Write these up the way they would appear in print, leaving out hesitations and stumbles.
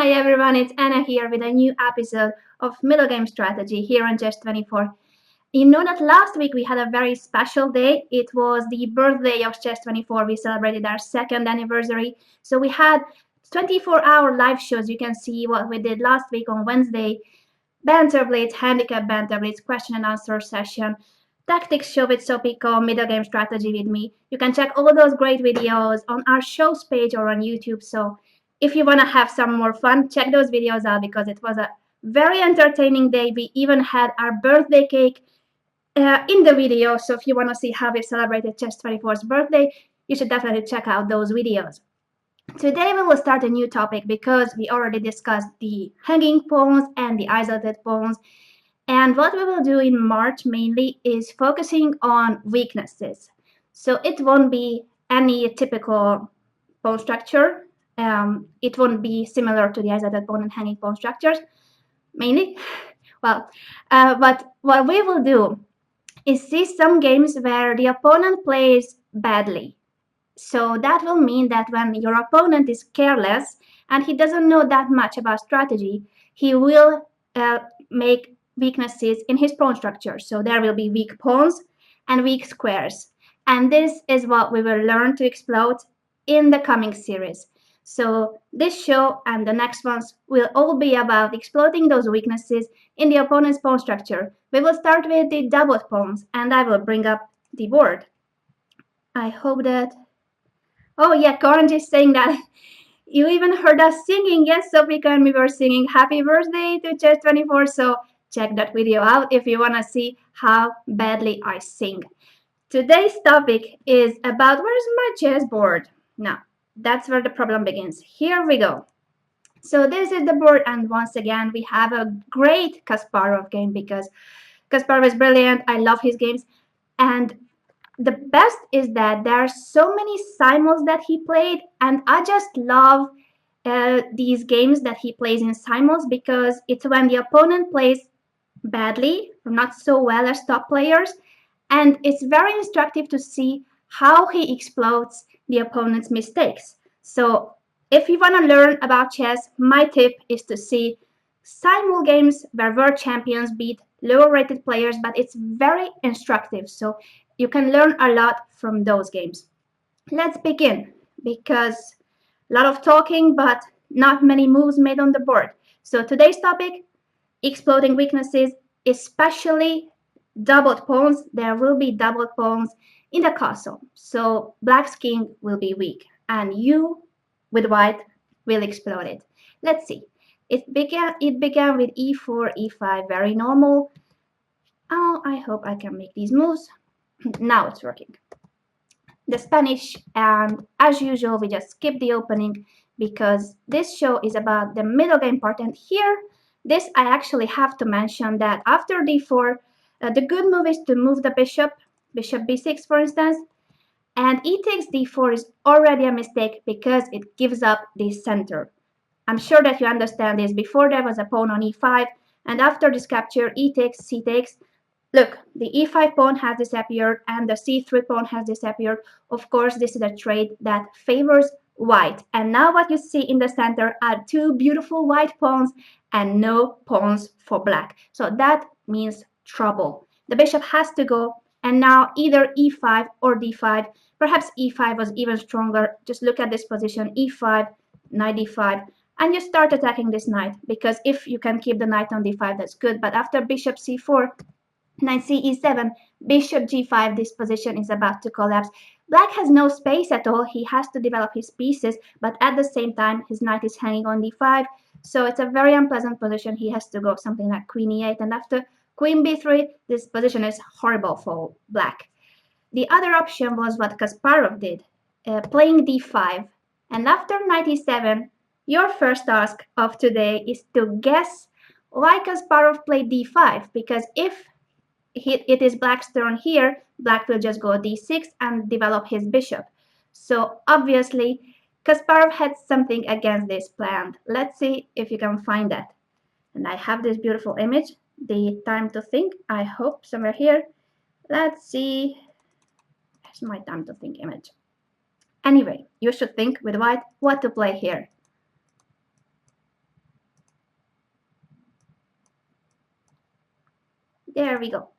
Hi everyone, it's Anna here with a new episode of Middlegame Strategy here on Chess24. You know that last week we had a very special day. It was the birthday of Chess24. We celebrated our second anniversary. So we had 24-hour live shows. You can see what we did last week on Wednesday. Banter Blitz, Handicap Banter Blitz, question and answer session, Tactics show with Sopico, Middlegame Strategy with me. You can check all those great videos on our shows page or on YouTube. So if you want to have some more fun, check those videos out because it was a very entertaining day. We even had our birthday cake in the video. So if you want to see how we celebrated Chess24's birthday, you should definitely check out those videos. Today we will start a new topic because we already discussed the hanging pawns and the isolated pawns. And what we will do in March mainly is focusing on weaknesses. So it won't be any typical pawn structure. It won't be similar to the isolated pawn and hanging pawn structures, mainly. But what we will do is see some games where the opponent plays badly. So that will mean that when your opponent is careless and he doesn't know that much about strategy, he will make weaknesses in his pawn structure. So there will be weak pawns and weak squares. And this is what we will learn to exploit in the coming series. So this show and the next ones will all be about exploiting those weaknesses in the opponent's pawn structure. We will start with the doubled pawns and I will bring up the board. I hope that... Oh yeah, Corange is saying that you even heard us singing. Yes, Sophie and we were singing Happy Birthday to Chess24. So check that video out if you want to see how badly I sing. Today's topic is about where's my chessboard? Now, that's where the problem begins. Here we go. So this is the board, and once again, we have a great Kasparov game because Kasparov is brilliant. I love his games. And the best is that there are so many simuls that he played, and I just love these games that he plays in simuls because it's when the opponent plays badly or not so well as top players, and it's very instructive to see how he exploits the opponent's mistakes. So if you want to learn about chess, my tip is to see simul games where world champions beat lower rated players, but it's very instructive. So you can learn a lot from those games. Let's begin because a lot of talking, but not many moves made on the board. So today's topic, exploiting weaknesses, especially doubled pawns. There will be doubled pawns in the castle. So black's king will be weak and you with white will exploit it. Let's see. It began with e4, e5, very normal. Oh, I hope I can make these moves. Now it's working. The Spanish, and as usual, we just skip the opening because this show is about the middle game part. And here, this I actually have to mention that after d4, the good move is to move the bishop b6, for instance, and e takes d4 is already a mistake because it gives up the center. I'm sure that you understand this. Before there was a pawn on e5, and after this capture, e takes, c takes. Look, the e5 pawn has disappeared and the c3 pawn has disappeared. Of course, this is a trade that favors white. And now what you see in the center are two beautiful white pawns and no pawns for black. So that means trouble. The bishop has to go, and now either e5 or d5. Perhaps e5 was even stronger. Just look at this position, e5, knight d5. And you start attacking this knight, because if you can keep the knight on d5, that's good. But after bishop c4, knight c e7, bishop g5, this position is about to collapse. Black has no space at all. He has to develop his pieces, but at the same time, his knight is hanging on d5. So it's a very unpleasant position. He has to go something like queen e8, and after queen b3, this position is horrible for black. The other option was what Kasparov did, playing d5. And after knight e7, your first task of today is to guess why Kasparov played d5, because if it is black's turn here, black will just go d6 and develop his bishop. So obviously, Kasparov had something against this plan. Let's see if you can find that. And I have this beautiful image, the time to think, I hope somewhere here. Let's see. There's my time to think image. Anyway, you should think with white what to play here. There we go.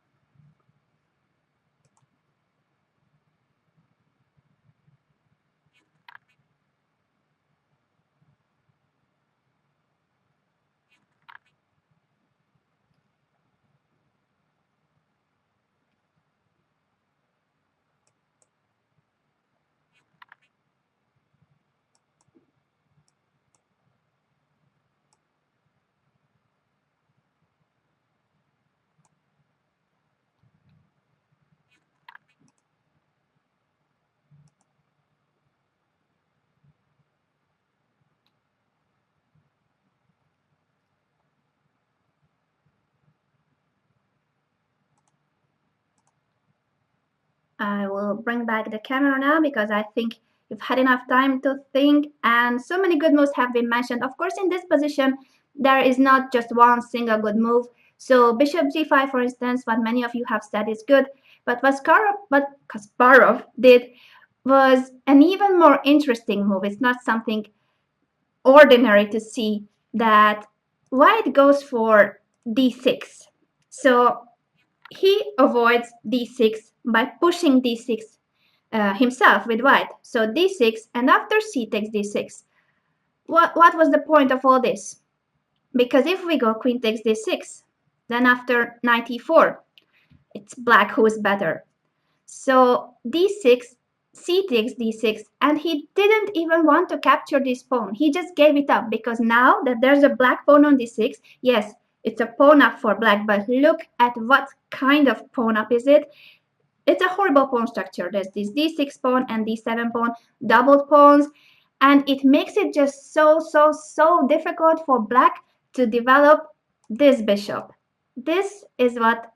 I will bring back the camera now because I think you've had enough time to think, and so many good moves have been mentioned. Of course, in this position, there is not just one single good move. So bishop g5, for instance, what many of you have said is good, but what Kasparov did was an even more interesting move. It's not something ordinary to see that white goes for d6. So he avoids d6 by pushing d6 himself with white. So d6, and after c takes d6. What was the point of all this? Because if we go queen takes d6, then after knight e4, it's black who is better. So d6, c takes d6, and he didn't even want to capture this pawn. He just gave it up because now that there's a black pawn on d6, yes, it's a pawn up for black, but look at what kind of pawn up is it. It's a horrible pawn structure. There's this d6 pawn and d7 pawn, doubled pawns, and it makes it just so difficult for black to develop this bishop. This is what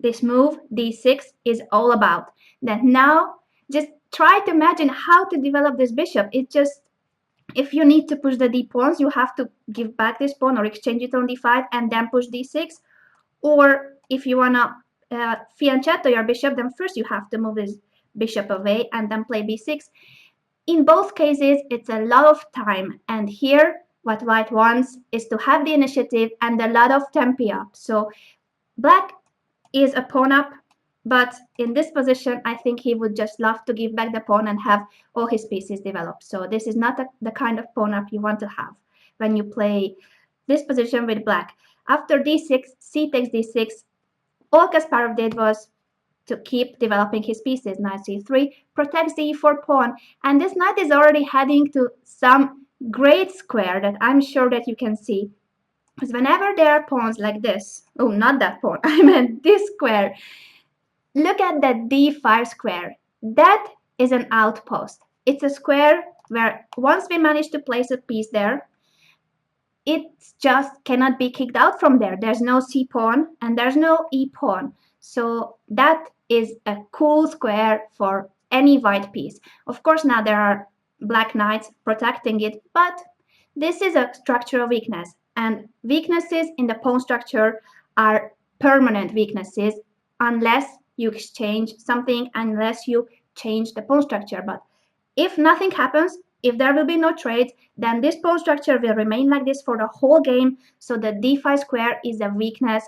this move d6 is all about. That now just try to imagine how to develop this bishop. It just, if you need to push the d pawns, you have to give back this pawn or exchange it on d5 and then push d6. Or if you want to fianchetto your bishop, then first you have to move this bishop away and then play b6. In both cases, it's a lot of time. And here, what white wants is to have the initiative and a lot of tempi up. So black is a pawn up, but in this position, I think he would just love to give back the pawn and have all his pieces developed. So this is not the kind of pawn up you want to have when you play this position with black. After d6, c takes d6, all Kasparov did was to keep developing his pieces. Knight c3 protects the e4 pawn, and this knight is already heading to some great square that I'm sure that you can see. Because whenever there are pawns like this, oh, not that pawn, I meant this square, look at that d5 square. That is an outpost. It's a square where once we manage to place a piece there, it just cannot be kicked out from there. There's no c pawn and there's no e pawn. So that is a cool square for any white piece. Of course, now there are black knights protecting it, but this is a structural weakness. And weaknesses in the pawn structure are permanent weaknesses unless you exchange something, unless you change the pawn structure. But if nothing happens, if there will be no trades, then this pawn structure will remain like this for the whole game. So the d5 square is a weakness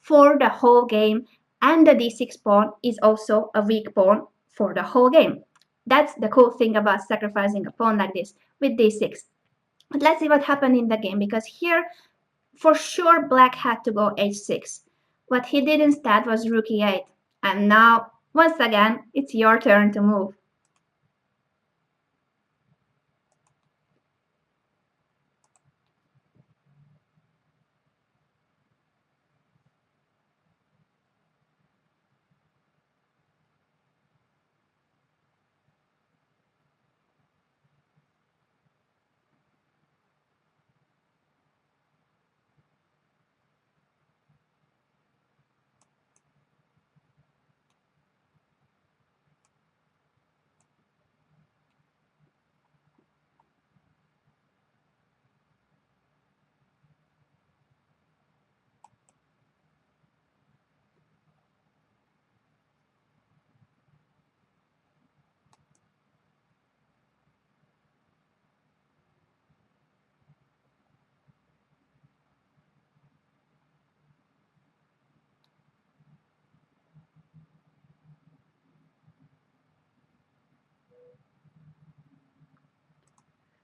for the whole game, and the d6 pawn is also a weak pawn for the whole game. That's the cool thing about sacrificing a pawn like this with d6. But let's see what happened in the game, because here for sure black had to go h6. What he did instead was rook e8. And now, once again, it's your turn to move.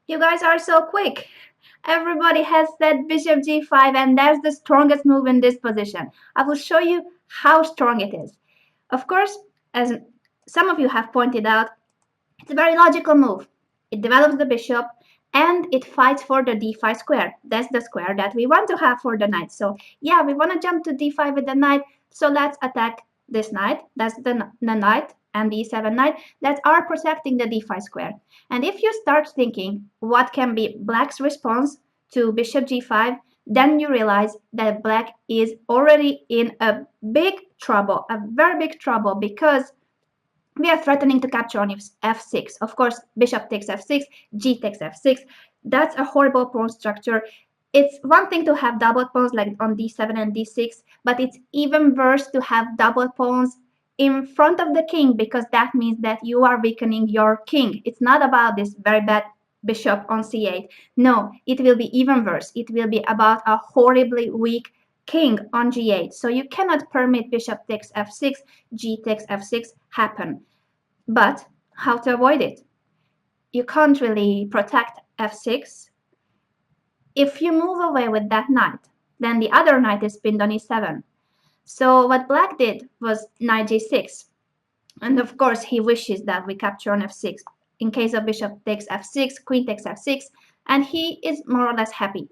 You guys are so quick. Everybody has said bishop g5 and that's the strongest move in this position. I will show you how strong it is. Of course, as some of you have pointed out, it's a very logical move. It develops the bishop and it fights for the d5 square. That's the square that we want to have for the knight. So yeah, we want to jump to d5 with the knight. So let's attack this knight. That's the knight and the e7 knight that are protecting the d5 square. And if you start thinking what can be black's response to bishop g5, then you realize that black is already in a big trouble, a very big trouble, because we are threatening to capture on f6. Of course, bishop takes f6, g takes f6. That's a horrible pawn structure. It's one thing to have double pawns like on d7 and d6, but it's even worse to have double pawns in front of the king, because that means that you are weakening your king. It's not about this very bad bishop on c8. No, it will be even worse. It will be about a horribly weak king on g8. So you cannot permit bishop takes f6, g takes f6 happen. But how to avoid it? You can't really protect f6. If you move away with that knight, then the other knight is pinned on e7. So what black did was knight g6. And of course, he wishes that we capture on f6. In case of bishop takes f6, queen takes f6, and he is more or less happy.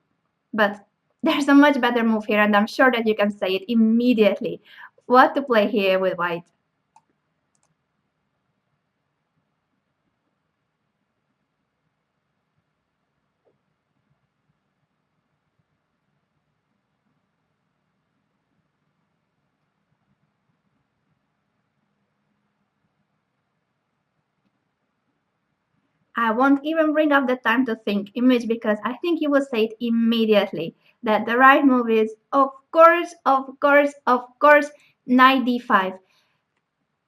But there's a much better move here, and I'm sure that you can say it immediately. What to play here with white? I won't even bring up the time to think image, because I think you will say it immediately that the right move is, of course, knight d5.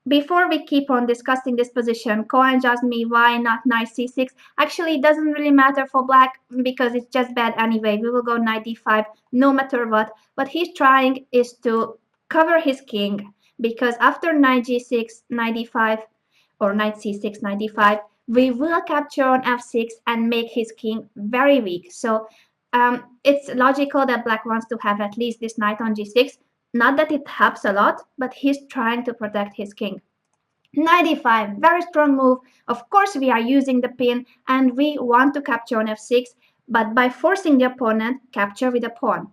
Before we keep on discussing this position, Cohen asked me why not knight c6. Actually, it doesn't really matter for black because it's just bad anyway. We will go knight d5 no matter what. What he's trying is to cover his king, because after knight g6, knight d5, or knight c6, knight d5, we will capture on f6 and make his king very weak. So it's logical that black wants to have at least this knight on g6. Not that it helps a lot, but he's trying to protect his king. Knight e5, very strong move. Of course, we are using the pin and we want to capture on f6, but by forcing the opponent, capture with a pawn.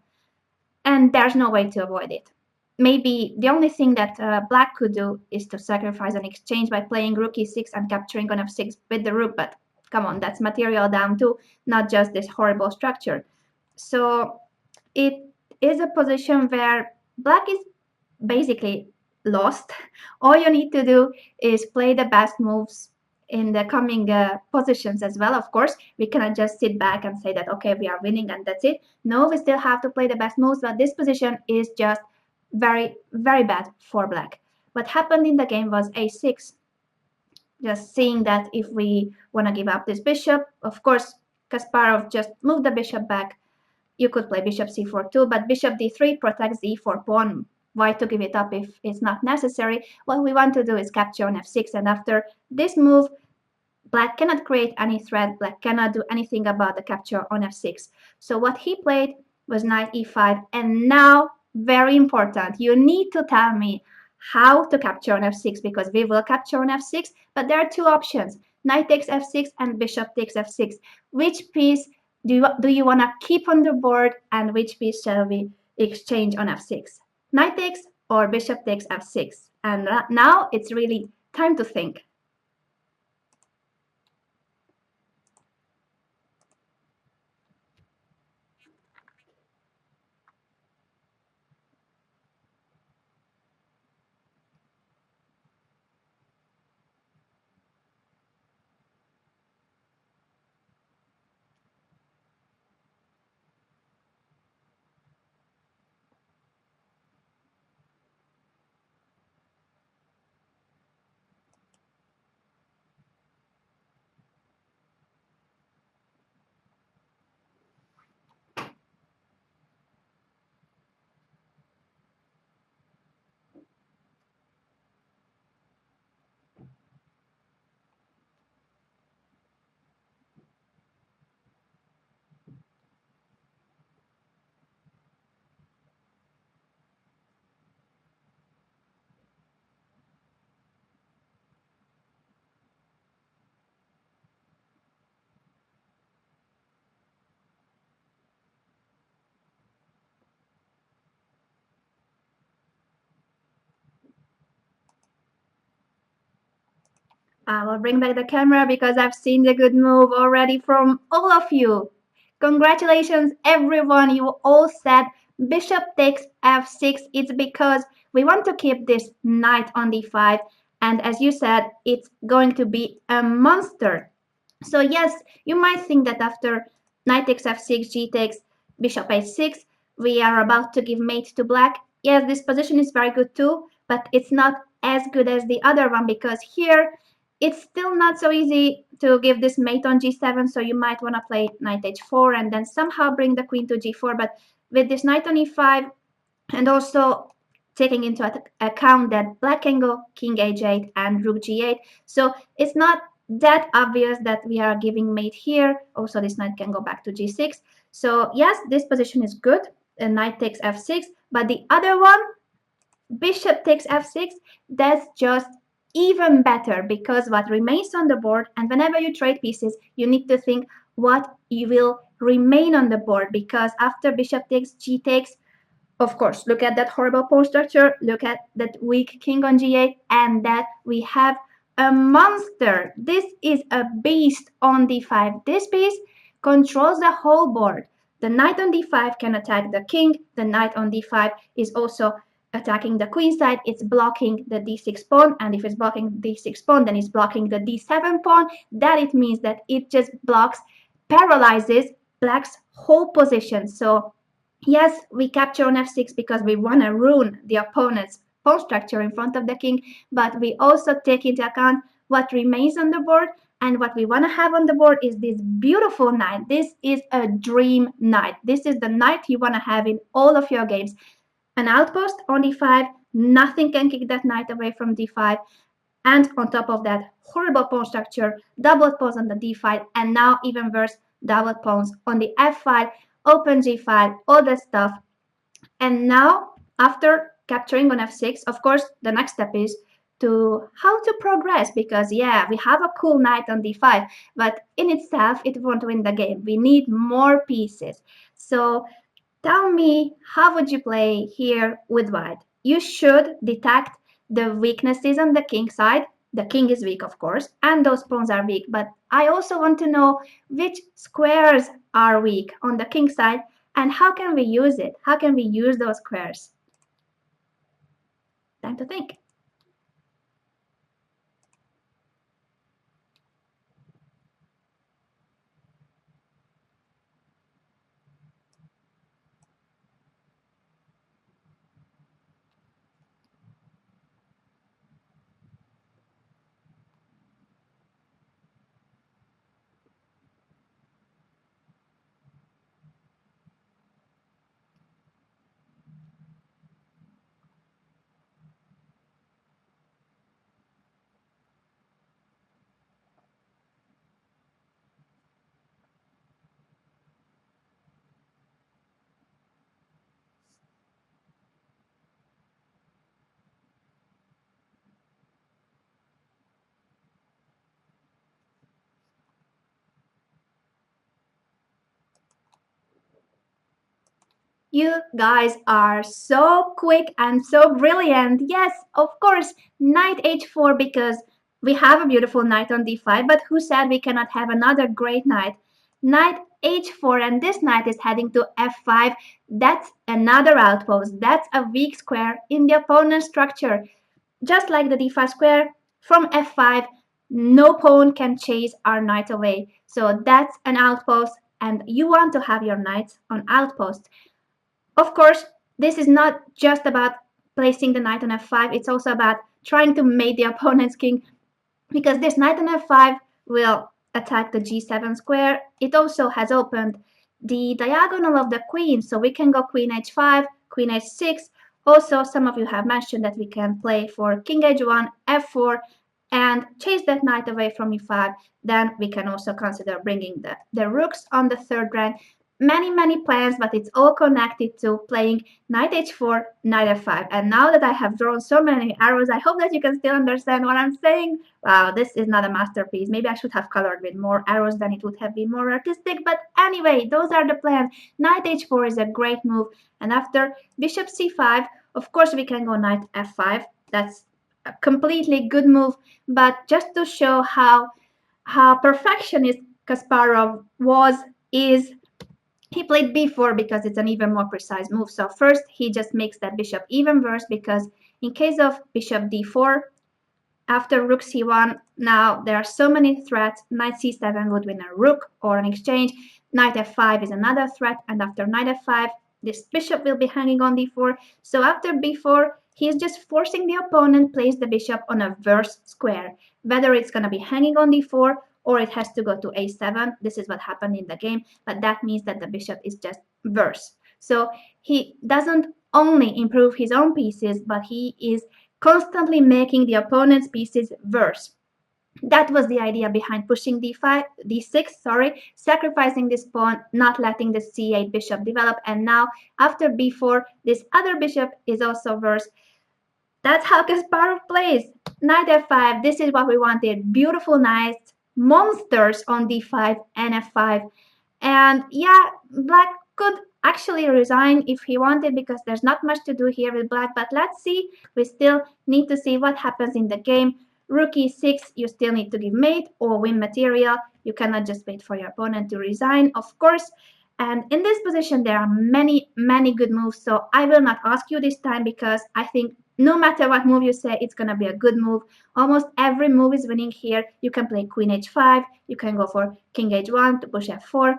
And there's no way to avoid it. Maybe the only thing that black could do is to sacrifice an exchange by playing rook e6 and capturing on f6 with the rook, but come on, that's material down too, not just this horrible structure. So it is a position where black is basically lost. All you need to do is play the best moves in the coming positions as well. Of course, we cannot just sit back and say that, okay, we are winning and that's it. No, we still have to play the best moves, but this position is just very, very bad for black. What happened in the game was a6. Just seeing that if we want to give up this bishop, of course, Kasparov just moved the bishop back. You could play bishop c4 too, but bishop d3 protects the e4 pawn. Why to give it up if it's not necessary? What we want to do is capture on f6, and after this move, black cannot create any threat. Black cannot do anything about the capture on f6. So what he played was knight e5, and now, very important, you need to tell me how to capture on f6, because we will capture on f6, but there are two options: knight takes f6 and bishop takes f6. Which piece do you want to keep on the board, and which piece shall we exchange on f6? Knight takes or bishop takes f6? And now it's really time to think. I will bring back the camera because I've seen the good move already from all of you. Congratulations, everyone. You all said bishop takes f6. It's because we want to keep this knight on d5. And as you said, it's going to be a monster. So yes, you might think that after knight takes f6, g takes bishop h6, we are about to give mate to black. Yes, this position is very good too, but it's not as good as the other one because here it's still not so easy to give this mate on g7, so you might want to play knight h4 and then somehow bring the queen to g4, but with this knight on e5 and also taking into account that black can go king h8 and rook g8, so it's not that obvious that we are giving mate here. Also, this knight can go back to g6. So yes, this position is good. The knight takes f6, but the other one, bishop takes f6, that's just even better because what remains on the board, and whenever you trade pieces, you need to think what you will remain on the board because after bishop takes, g takes, of course, look at that horrible pawn structure, look at that weak king on g8, and that we have a monster. This is a beast on d5. This piece controls the whole board. The knight on d5 can attack the king. The knight on d5 is also attacking the queen side. It's blocking the d6 pawn, and if it's blocking the d6 pawn, then it's blocking the d7 pawn. That it means that it just blocks, paralyzes black's whole position. So yes, we capture on f6 because we want to ruin the opponent's pawn structure in front of the king, but we also take into account what remains on the board, and what we want to have on the board is this beautiful knight. This is a dream knight. This is the knight you want to have in all of your games. An outpost on d5, nothing can kick that knight away from d5, and on top of that, horrible pawn structure, doubled pawns on the d file, and now even worse, doubled pawns on the f file, open g file, all that stuff. And now, after capturing on f6, of course, the next step is to how to progress, because yeah, we have a cool knight on d5, but in itself, it won't win the game. We need more pieces. So tell me, how would you play here with white? You should detect the weaknesses on the king side. The king is weak, of course, and those pawns are weak, but I also want to know which squares are weak on the king side and how can we use it? How can we use those squares? Time to think. You guys are so quick and so brilliant. Yes, of course, knight h4 because we have a beautiful knight on d5, but who said we cannot have another great knight? Knight h4 and this knight is heading to f5. That's another outpost. That's a weak square in the opponent's structure. Just like the d5 square, from f5, no pawn can chase our knight away. So that's an outpost, and you want to have your knights on outpost. Of course, this is not just about placing the knight on f5, it's also about trying to mate the opponent's king, because this knight on f5 will attack the g7 square. It also has opened the diagonal of the queen, so we can go queen h5, queen h6. Also, some of you have mentioned that we can play for king h1, f4, and chase that knight away from e5. Then we can also consider bringing the rooks on the third rank. Many plans, but it's all connected to playing knight h4, knight f5. And now that I have drawn so many arrows, I hope that you can still understand what I'm saying. Wow, this is not a masterpiece. Maybe I should have colored with more arrows, then it would have been more artistic. But anyway, those are the plans. Knight h4 is a great move. And after bishop c5, of course we can go knight f5. That's a completely good move, but just to show how perfectionist Kasparov is, he played b4 because it's an even more precise move. So first he just makes that bishop even worse, because in case of bishop d4, after rook c1, now there are so many threats. Knight c7 would win a rook or an exchange. Knight f5 is another threat, and after knight f5, this bishop will be hanging on d4. So after b4, he's just forcing the opponent place the bishop on a worse square. Whether it's going to be hanging on d4 or it has to go to a7. This is what happened in the game, but that means that the bishop is just worse. So he doesn't only improve his own pieces, but he is constantly making the opponent's pieces worse. That was the idea behind pushing d5, d6, sacrificing this pawn, not letting the c8 bishop develop, and now after b4, this other bishop is also worse. That's how Kasparov plays. Knight f5, this is what we wanted. Beautiful knights, monsters on d5 and f5. And yeah, black could actually resign if he wanted, because there's not much to do here with black. But let's see. We still need to see what happens in the game. Rook e6, you still need to give mate or win material. You cannot just wait for your opponent to resign, of course. And in this position, there are many, many good moves. So I will not ask you this time, because I think no matter what move you say, it's going to be a good move. Almost every move is winning here. You can play queen h5. You can go for king h1 to push f4.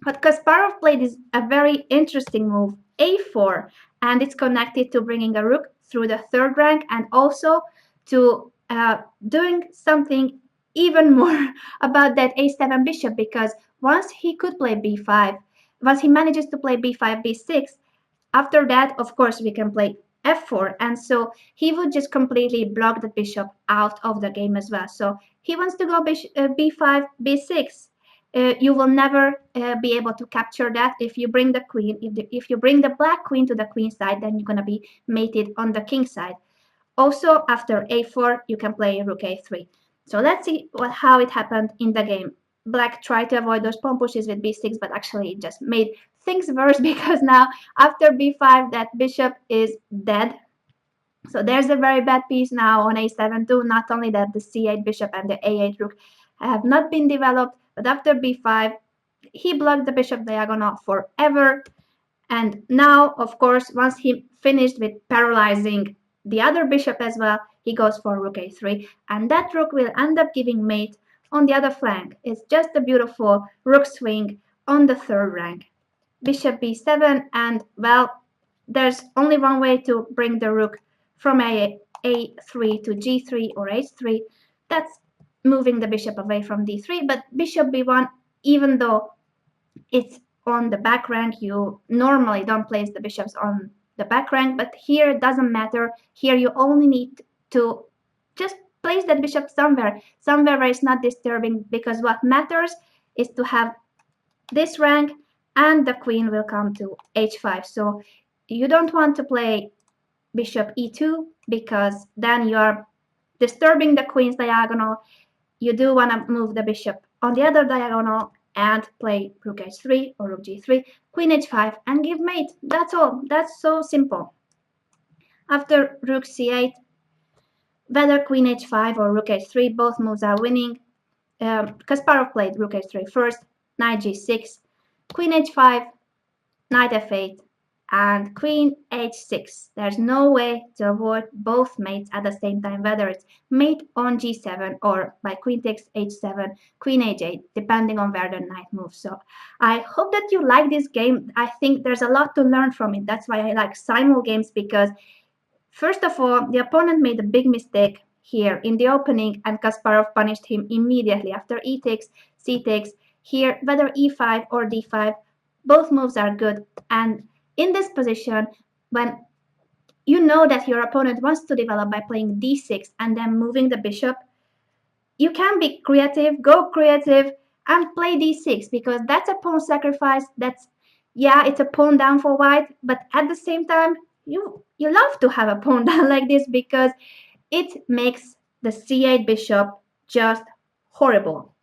What Kasparov played is a very interesting move, a4, and it's connected to bringing a rook through the third rank, and also to doing something even more about that a7 bishop, because once he could play b5, once he manages to play b5, b6, after that, of course, we can play f4, and so he would just completely block the bishop out of the game as well. So he wants to go b5, b6. You will never be able to capture that if you bring the queen. If you bring the black queen to the queen side, then you're going to be mated on the king side. Also, after a4, you can play rook a3. So let's see how it happened in the game. Black tried to avoid those pawn pushes with b6, but actually it just made things worse, because now after b5, that bishop is dead. So there's a very bad piece now on a7 too. Not only that, the c8 bishop and the a8 rook have not been developed, but after b5, he blocked the bishop diagonal forever. And now, of course, once he finished with paralyzing the other bishop as well, he goes for rook a3, and that rook will end up giving mate on the other flank. It's just a beautiful rook swing on the third rank. Bishop b7, and well, there's only one way to bring the rook from a3 to g3 or h3. That's moving the bishop away from d3, but bishop b1, even though it's on the back rank, you normally don't place the bishops on the back rank, but here it doesn't matter. Here you only need to just place that bishop somewhere where it's not disturbing, because what matters is to have this rank, and the queen will come to h5. So you don't want to play bishop e2, because then you are disturbing the queen's diagonal. You do want to move the bishop on the other diagonal and play rook h3 or rook g3, queen h5, and give mate. That's all. That's so simple. After rook c8, whether queen h5 or rook h3, both moves are winning. Kasparov played rook h3 first, knight g6, queen h5, knight f8, and queen h6. There's no way to avoid both mates at the same time, whether it's mate on g7 or by queen takes h7, queen h8, depending on where the knight moves. So I hope that you like this game. I think there's a lot to learn from it. That's why I like simul games, because first of all, the opponent made a big mistake here in the opening, and Kasparov punished him immediately after e takes, c takes. Here, whether e5 or d5, both moves are good, and in this position, when you know that your opponent wants to develop by playing d6 and then moving the bishop, you can be creative, go creative, and play d6, because that's a pawn sacrifice. It's a pawn down for white, but at the same time, you love to have a pawn down like this, because it makes the c8 bishop just horrible.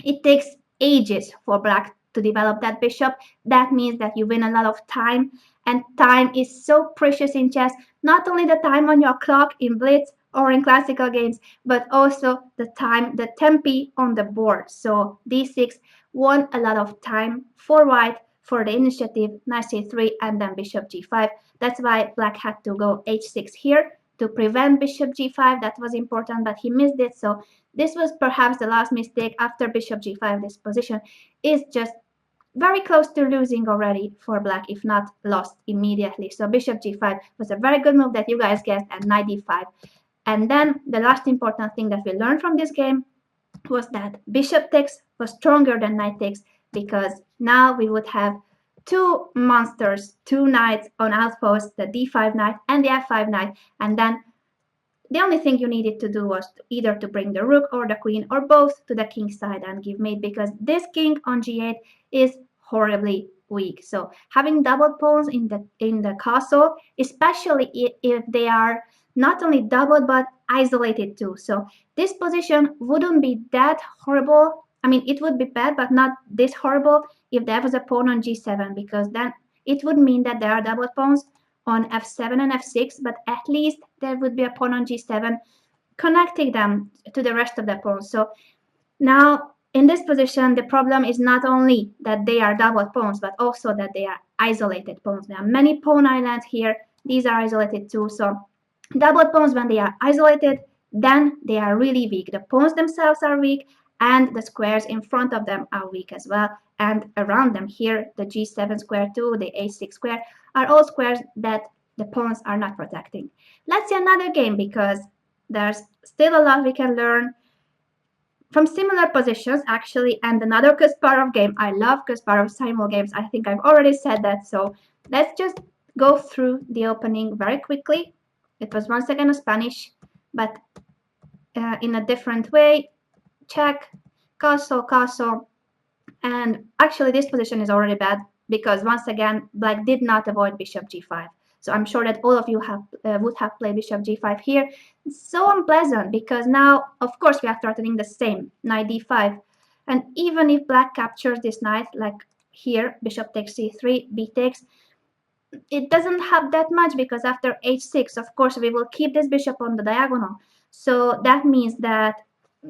It takes ages for black to develop that bishop. That means that you win a lot of time, and time is so precious in chess. Not only the time on your clock in blitz, or in classical games, but also the tempi on the board. So d6 won a lot of time for white for the initiative, knight c3, and then bishop g5. That's why black had to go h6 here to prevent bishop g5. That was important, but he missed it. So this was perhaps the last mistake. After bishop g5. This position is just very close to losing already for black, if not lost immediately. So bishop g5 was a very good move that you guys guessed, and knight d5. And then the last important thing that we learned from this game was that bishop takes was stronger than knight takes, because now we would have two monsters, two knights on Outpost, the d5 knight and the f5 knight, and then the only thing you needed to do was either to bring the rook or the queen or both to the king side and give mate, because this king on g8 is horribly weak. So having double pawns in the castle, especially if they are not only doubled but isolated too. So this position wouldn't be that horrible. I mean, it would be bad, but not this horrible if there was a pawn on g7, because then it would mean that there are double pawns on f7 and f6, but at least there would be a pawn on g7 connecting them to the rest of the pawns. So now in this position, the problem is not only that they are double pawns, but also that they are isolated pawns. There are many pawn islands here. These are isolated too. So double pawns, when they are isolated, then they are really weak. The pawns themselves are weak, and the squares in front of them are weak as well. And around them here, the g7 square too, the h6 square, are all squares that the pawns are not protecting. Let's see another game, because there's still a lot we can learn from similar positions, actually, and another Kasparov game. I love Kasparov simul games. I think I've already said that. So let's just go through the opening very quickly. It was once again a Spanish, but in a different way. Check, castle, castle. And actually, this position is already bad, because once again, black did not avoid bishop g5. So I'm sure that all of you would have played bishop g5 here. It's so unpleasant, because now, of course, we are threatening the same, knight d5. And even if black captures this knight, like here, bishop takes c3, b takes, it doesn't have that much, because after h6, of course, we will keep this bishop on the diagonal. So that means that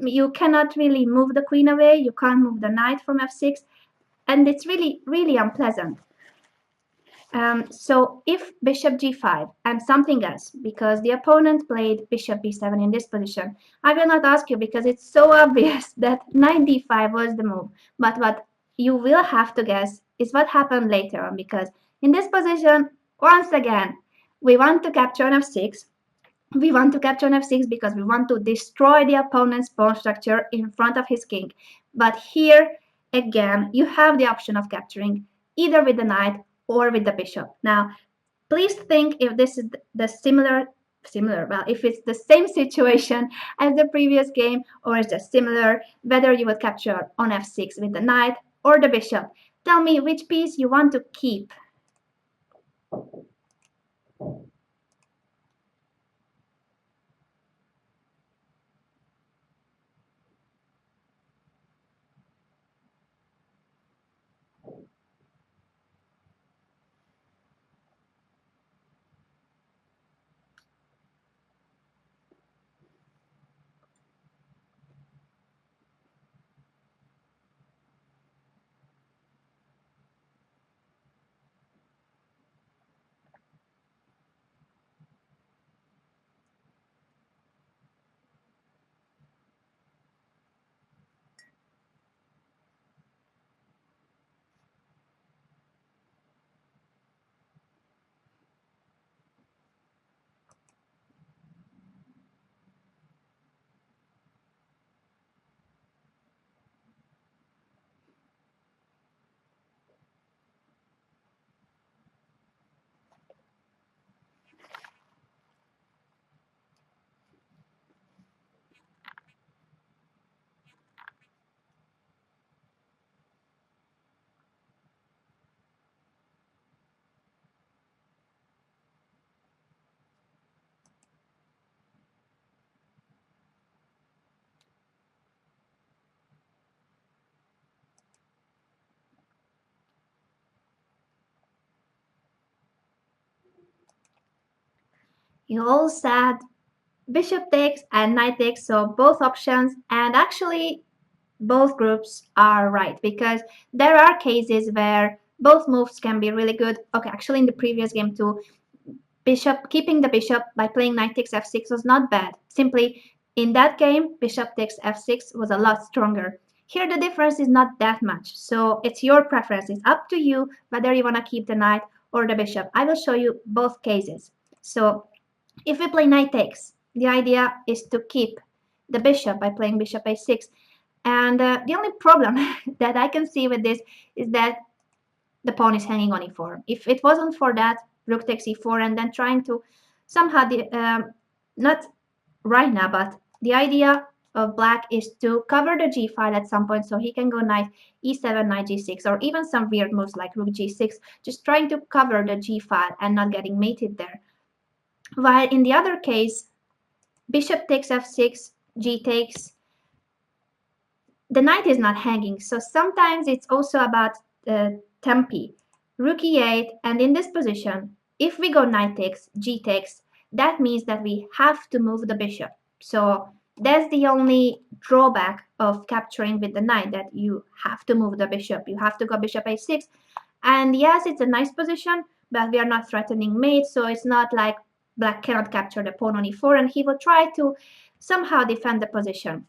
you cannot really move the queen away, you can't move the knight from f6, and it's really, really unpleasant. So if bishop g5 and something else, because the opponent played bishop b7 in this position, I will not ask you, because it's so obvious that knight d5 was the move. But what you will have to guess is what happened later on, because in this position, once again, we want to capture on f6. We want to capture on f6 because we want to destroy the opponent's pawn structure in front of his king. But here, again, you have the option of capturing either with the knight or with the bishop. Now, please think if this is the well, if it's the same situation as the previous game, or is just similar, whether you would capture on f6 with the knight or the bishop. Tell me which piece you want to keep. You all said bishop takes and knight takes, so both options, and actually both groups are right because there are cases where both moves can be really good. Okay, actually in the previous game too, keeping the bishop by playing knight takes f6 was not bad. Simply in that game, bishop takes f6 was a lot stronger. Here the difference is not that much, so it's your preference. It's up to you whether you want to keep the knight or the bishop. I will show you both cases. So if we play knight takes, the idea is to keep the bishop by playing bishop a6. And the only problem that I can see with this is that the pawn is hanging on e4. If it wasn't for that, rook takes e4 and then trying to somehow, not right now, but the idea of black is to cover the g file at some point so he can go knight e7, knight g6, or even some weird moves like rook g6, just trying to cover the g file and not getting mated there. While in the other case, bishop takes f6, g takes, the knight is not hanging, so sometimes it's also about tempi. Rook e8, and in this position, if we go knight takes, g takes, that means that we have to move the bishop. So that's the only drawback of capturing with the knight, that you have to move the bishop. You have to go bishop a6. And yes, it's a nice position, but we are not threatening mate, so it's not like black cannot capture the pawn on e4, and he will try to somehow defend the position.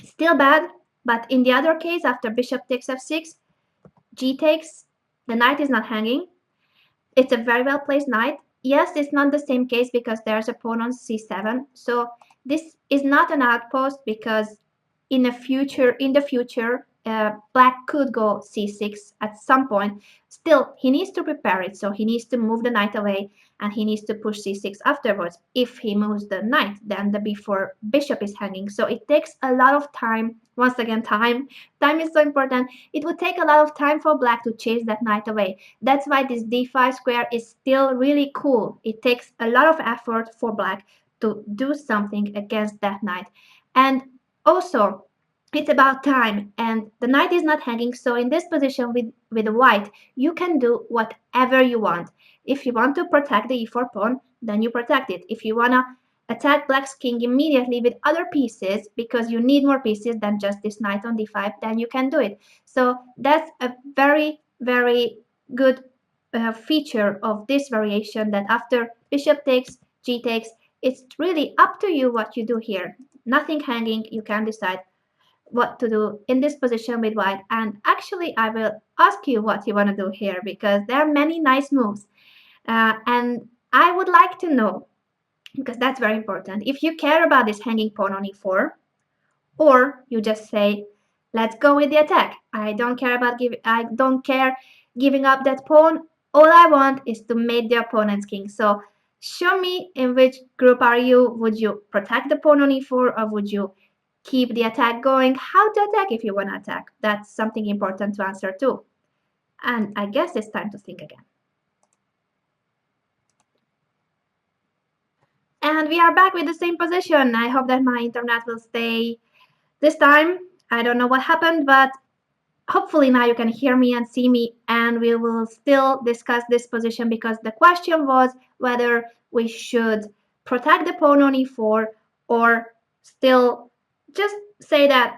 Still bad, but in the other case, after bishop takes f6, g takes, the knight is not hanging. It's a very well placed knight. Yes, it's not the same case because there's a pawn on c7. So this is not an outpost because in the future, black could go c6 at some point. Still, he needs to prepare it. So he needs to move the knight away and he needs to push c6 afterwards. If he moves the knight, then the b4 bishop is hanging. So it takes a lot of time. Once again, time is so important. It would take a lot of time for black to chase that knight away. That's why this d5 square is still really cool. It takes a lot of effort for black to do something against that knight. And also, it's about time, and the knight is not hanging, so in this position with white, you can do whatever you want. If you want to protect the e4 pawn, then you protect it. If you want to attack black's king immediately with other pieces, because you need more pieces than just this knight on d5, then you can do it. So that's a very, very good feature of this variation, that after bishop takes, g takes, it's really up to you what you do here. Nothing hanging, you can decide what to do in this position with white. And actually, I will ask you what you want to do here because there are many nice moves. And I would like to know, because that's very important, if you care about this hanging pawn on e4, or you just say, let's go with the attack. I don't care giving up that pawn. All I want is to mate the opponent's king. So show me in which group are you. Would you protect the pawn on e4, or would you keep the attack going? How to attack if you want to attack? That's something important to answer too. And I guess it's time to think again. And we are back with the same position. I hope that my internet will stay this time. I don't know what happened, but hopefully now you can hear me and see me, and we will still discuss this position because the question was whether we should protect the pawn on e4 or still just say that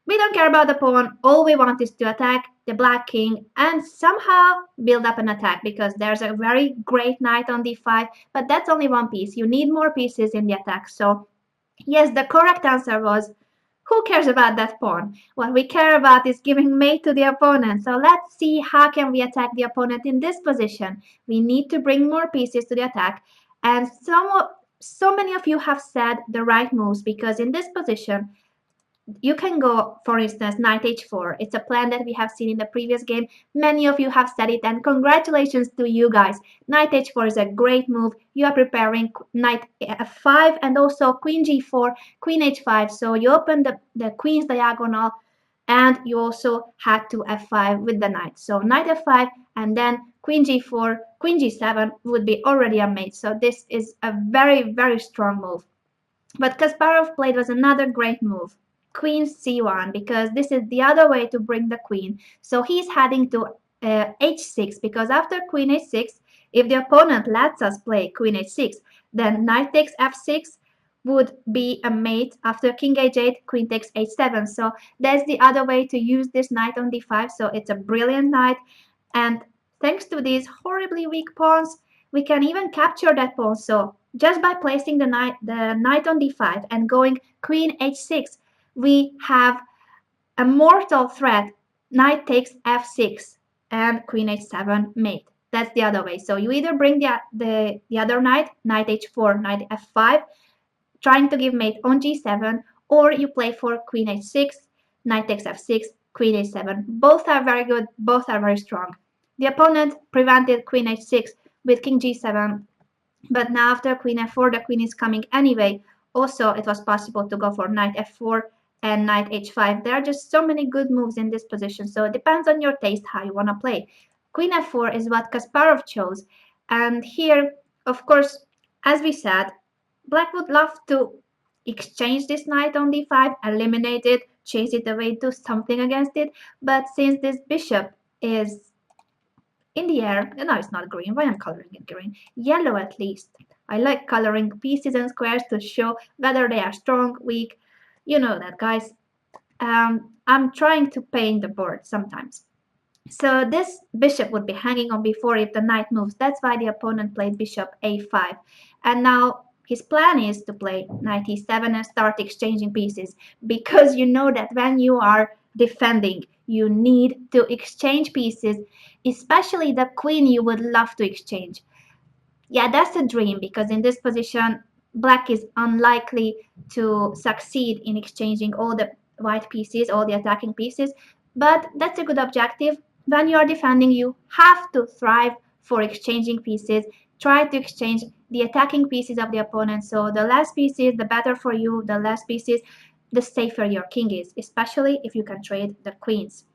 we don't care about the pawn, all we want is to attack the black king and somehow build up an attack because there's a very great knight on d5, but that's only one piece. You need more pieces in the attack. So yes, the correct answer was, who cares about that pawn? What we care about is giving mate to the opponent. So let's see how can we attack the opponent in this position. We need to bring more pieces to the attack. And so many of you have said the right moves because in this position, you can go, for instance, knight h4. It's a plan that we have seen in the previous game. Many of you have said it, and congratulations to you guys. Knight h4 is a great move. You are preparing knight f5 and also queen g4, queen h5. So you open the queen's diagonal, and you also had to f5 with the knight. So knight f5 and then queen g4, queen g7 would be already a mate. So this is a very, very strong move. But Kasparov played was another great move. Queen c1, because this is the other way to bring the queen. So he's heading to h6, because after queen h6, if the opponent lets us play queen h6, then knight takes f6 would be a mate after king h8, queen takes h7. So that's the other way to use this knight on d5. So it's a brilliant knight. And thanks to these horribly weak pawns, we can even capture that pawn. So just by placing the knight on d5 and going queen h6, we have a mortal threat. Knight takes f6 and queen h7 mate. That's the other way. So you either bring the other knight, knight h4, knight f5, trying to give mate on g7, or you play for queen h6, knight takes f6, queen h7. Both are very good, both are very strong. The opponent prevented queen h6 with king g7, but now after queen f4, the queen is coming anyway. Also, it was possible to go for knight f4 and knight h5. There are just so many good moves in this position, so it depends on your taste how you want to play. Queen f4 is what Kasparov chose, and here, of course, as we said, Black would love to exchange this knight on d5, eliminate it, chase it away, do something against it, but since this bishop is in the air, no, it's not green. Why am I coloring it green? Yellow at least. I like coloring pieces and squares to show whether they are strong, weak. You know that, guys. I'm trying to paint the board sometimes. So this bishop would be hanging on b4 if the knight moves. That's why the opponent played bishop a5. And now his plan is to play knight e7 and start exchanging pieces, because you know that when you are defending, you need to exchange pieces, especially the queen you would love to exchange. Yeah, that's a dream, because in this position, black is unlikely to succeed in exchanging all the white pieces, all the attacking pieces, but that's a good objective. When you are defending, you have to thrive for exchanging pieces. Try to exchange the attacking pieces of the opponent, so the less pieces, the better for you. The less pieces, the safer your king is, especially if you can trade the queens.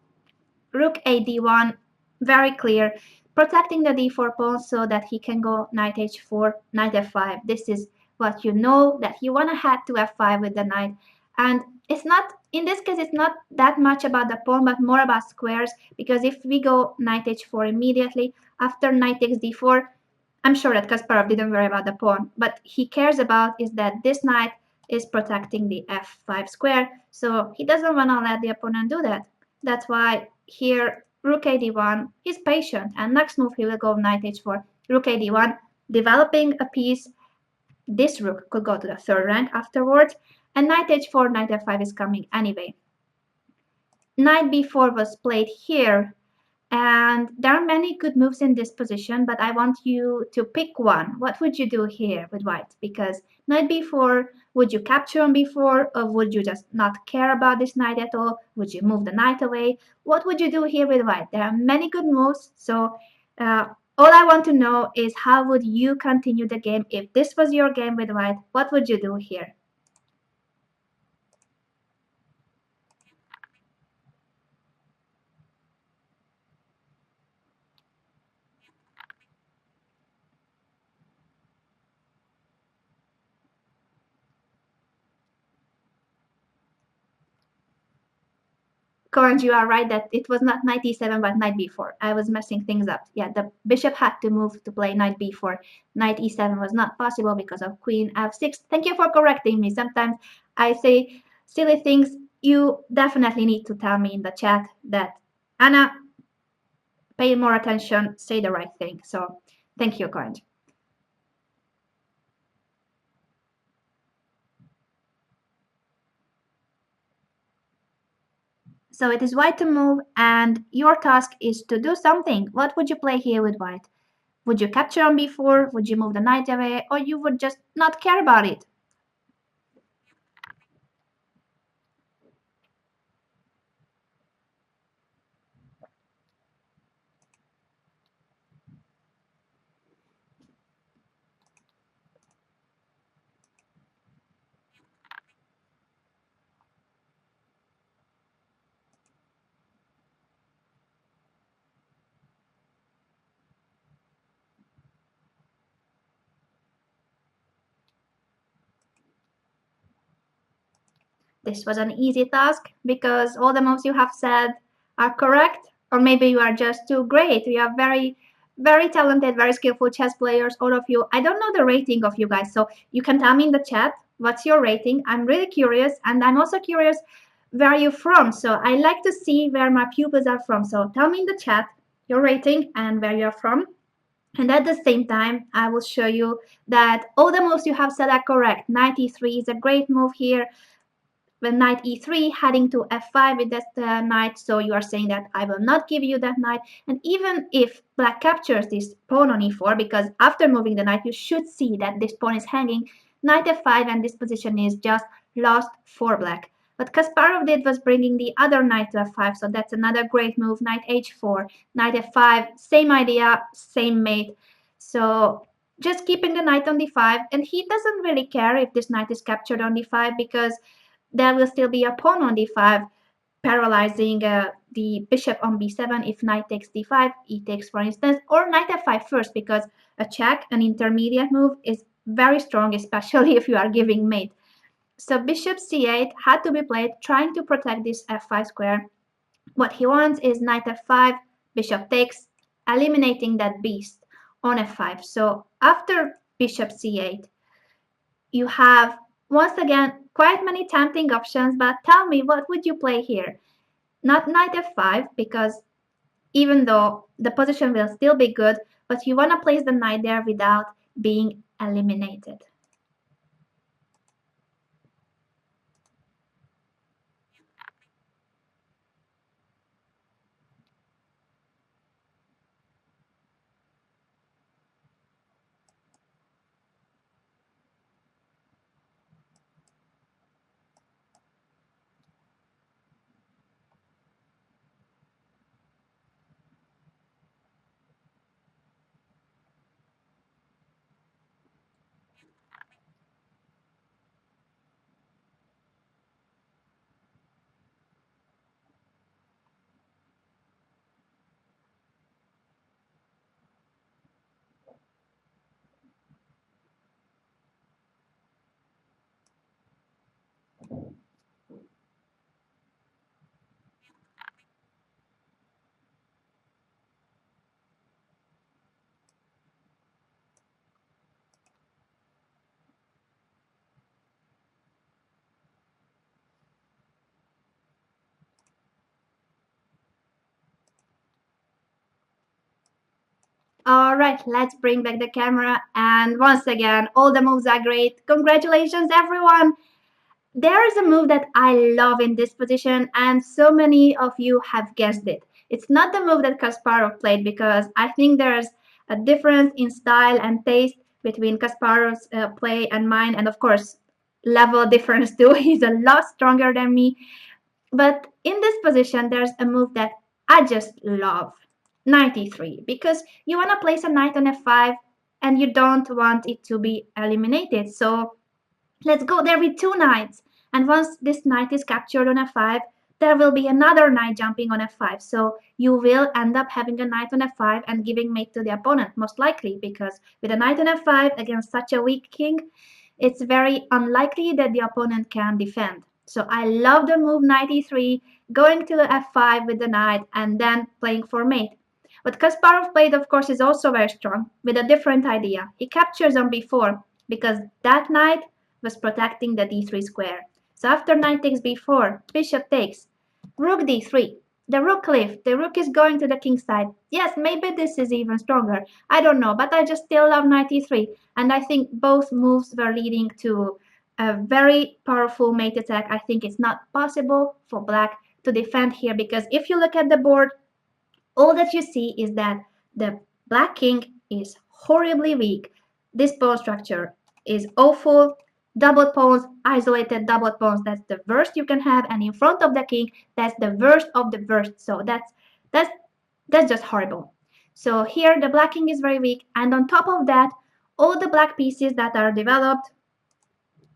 Rook a d1, very clear, protecting the d4 pawn so that he can go knight h4, knight f5. This is what you know, that you want to head to f5 with the knight. And it's not, in this case, it's not that much about the pawn, but more about squares, because if we go knight h4 immediately, after knight takes d4, I'm sure that Kasparov didn't worry about the pawn. What he cares about is that this knight is protecting the f5 square, so he doesn't want to let the opponent do that. That's why here rook a d1, he's patient, and next move he will go knight h4, rook a d1, developing a piece. This rook could go to the third rank afterwards, and knight h4, knight f5 is coming anyway. Knight b4 was played here, and there are many good moves in this position, but I want you to pick one. What would you do here with white? Because knight b4, would you capture on b4, or would you just not care about this knight at all? Would you move the knight away? What would you do here with white? There are many good moves, so all I want to know is how would you continue the game if this was your game with white? What would you do here? Correct, you are right that it was not knight e7 but knight b4. I was messing things up. Yeah, the bishop had to move to play knight b4. Knight e7 was not possible because of queen f6. Thank you for correcting me. Sometimes I say silly things. You definitely need to tell me in the chat that, Anna, pay more attention, say the right thing. So thank you, Corinne. So it is white to move, and your task is to do something. What would you play here with white? Would you capture on b4? Would you move the knight away? Or you would just not care about it? This was an easy task because all the moves you have said are correct, or maybe you are just too great. You are very, very talented, very skillful chess players, all of you. I don't know the rating of you guys, so you can tell me in the chat What's your rating? I'm really curious, and I'm also curious where you're from. So I like to see where my pupils are from. So tell me in the chat your rating and where you're from. And at the same time, I will show you that all the moves you have said are correct. Knight e3 is a great move here. When knight e3 heading to f5 with that knight, so you are saying that I will not give you that knight. And even if black captures this pawn on e4, because after moving the knight you should see that this pawn is hanging, knight f5 and this position is just lost for black. What Kasparov did was bringing the other knight to f5, so that's another great move. Knight h4, knight f5, same idea, same mate. So just keeping the knight on d5, and he doesn't really care if this knight is captured on d5 because there will still be a pawn on d5, paralyzing the bishop on b7 if knight takes d5, e takes for instance, or knight f5 first, because a check, an intermediate move, is very strong, especially if you are giving mate. So bishop c8 had to be played, trying to protect this f5 square. What he wants is knight f5, bishop takes, eliminating that beast on f5. So after bishop c8, you have, once again, quite many tempting options, but tell me, what would you play here? Not knight f5, because even though the position will still be good, but you want to place the knight there without being eliminated. All right, let's bring back the camera. And once again, all the moves are great. Congratulations, everyone. There is a move that I love in this position, and so many of you have guessed it. It's not the move that Kasparov played, because I think there's a difference in style and taste between Kasparov's play and mine, and of course, level difference too. He's a lot stronger than me. But in this position, there's a move that I just love. Knight e3, because you want to place a knight on f5 and you don't want it to be eliminated. So let's go there with two knights. And once this knight is captured on f5, there will be another knight jumping on f5. So you will end up having a knight on f5 and giving mate to the opponent, most likely, because with a knight on f5 against such a weak king, it's very unlikely that the opponent can defend. So I love the move knight e3, going to f5 with the knight and then playing for mate. What Kasparov played, of course, is also very strong, with a different idea. He captures on b4, because that knight was protecting the d3 square. So after knight takes b4, bishop takes, rook d3. The rook left. The rook is going to the king side. Yes, maybe this is even stronger. I don't know, but I just still love knight e3. And I think both moves were leading to a very powerful mate attack. I think it's not possible for black to defend here, because if you look at the board, all that you see is that the black king is horribly weak. This pawn structure is awful. Double pawns, isolated double pawns, that's the worst you can have. And in front of the king, that's the worst of the worst. So that's that's just horrible. So here the black king is very weak, and on top of that, all the black pieces that are developed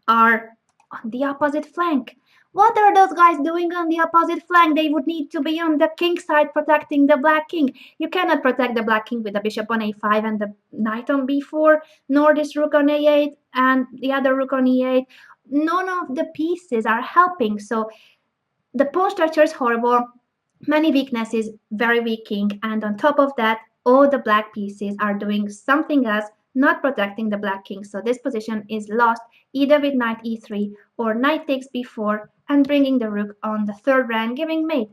are on the opposite flank. What are those guys doing on the opposite flank? They would need to be on the king side protecting the black king. You cannot protect the black king with the bishop on a5 and the knight on b4, nor this rook on a8 and the other rook on e8. None of the pieces are helping. So the pawn structure is horrible. Many weaknesses, very weak king, and on top of that, all the black pieces are doing something else not protecting the black king. So this position is lost either with knight e3 or knight takes b4 and bringing the rook on the third rank, giving mate.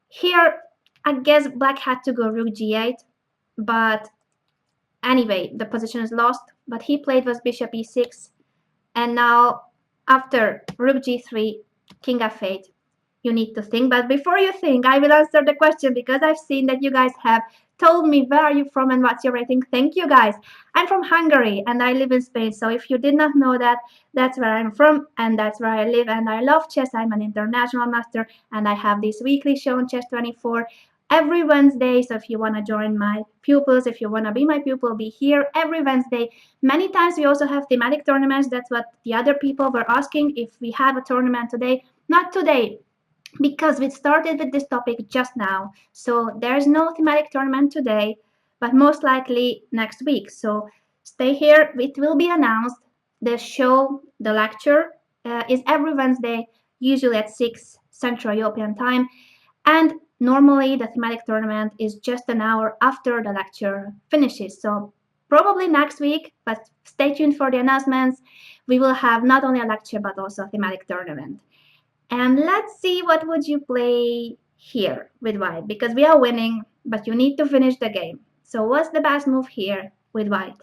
Here, I guess black had to go rook g8, but anyway, the position is lost. But he played was bishop e6, and now after rook g3, king f8, you need to think. But before you think, I will answer the question because I've seen that you guys have told me where are you from and what's your rating. Thank you guys. I'm from Hungary and I live in Spain. So if you did not know that, that's where I'm from and that's where I live. And I love chess. I'm an international master and I have this weekly show on Chess24 every Wednesday. So if you want to join my pupils, if you want to be my pupil, be here every Wednesday. Many times we also have thematic tournaments. That's what the other people were asking, if we have a tournament today. Not today, because we started with this topic just now. So there's no thematic tournament today, but most likely next week. So stay here. It will be announced. The show, the lecture, is every Wednesday, usually at 6 Central European Time. And normally the thematic tournament is just an hour after the lecture finishes. So probably next week, but stay tuned for the announcements. We will have not only a lecture, but also a thematic tournament. And let's see, what would you play here with white? Because we are winning, but you need to finish the game. So what's the best move here with white?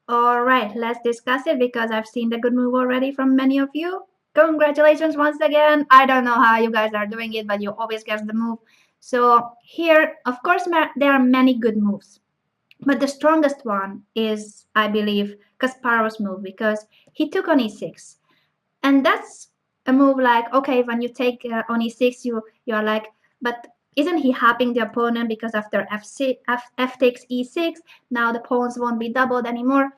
All right, let's discuss it because I've seen the good move already from many of you. Congratulations once again. I don't know how you guys are doing it, but you always guess the move. So here, of course, there are many good moves. But the strongest one is, I believe, Kasparov's move because he took on e6. And that's a move like, okay, when you take on e6, you are like, but isn't he helping the opponent because after f takes e6, now the pawns won't be doubled anymore?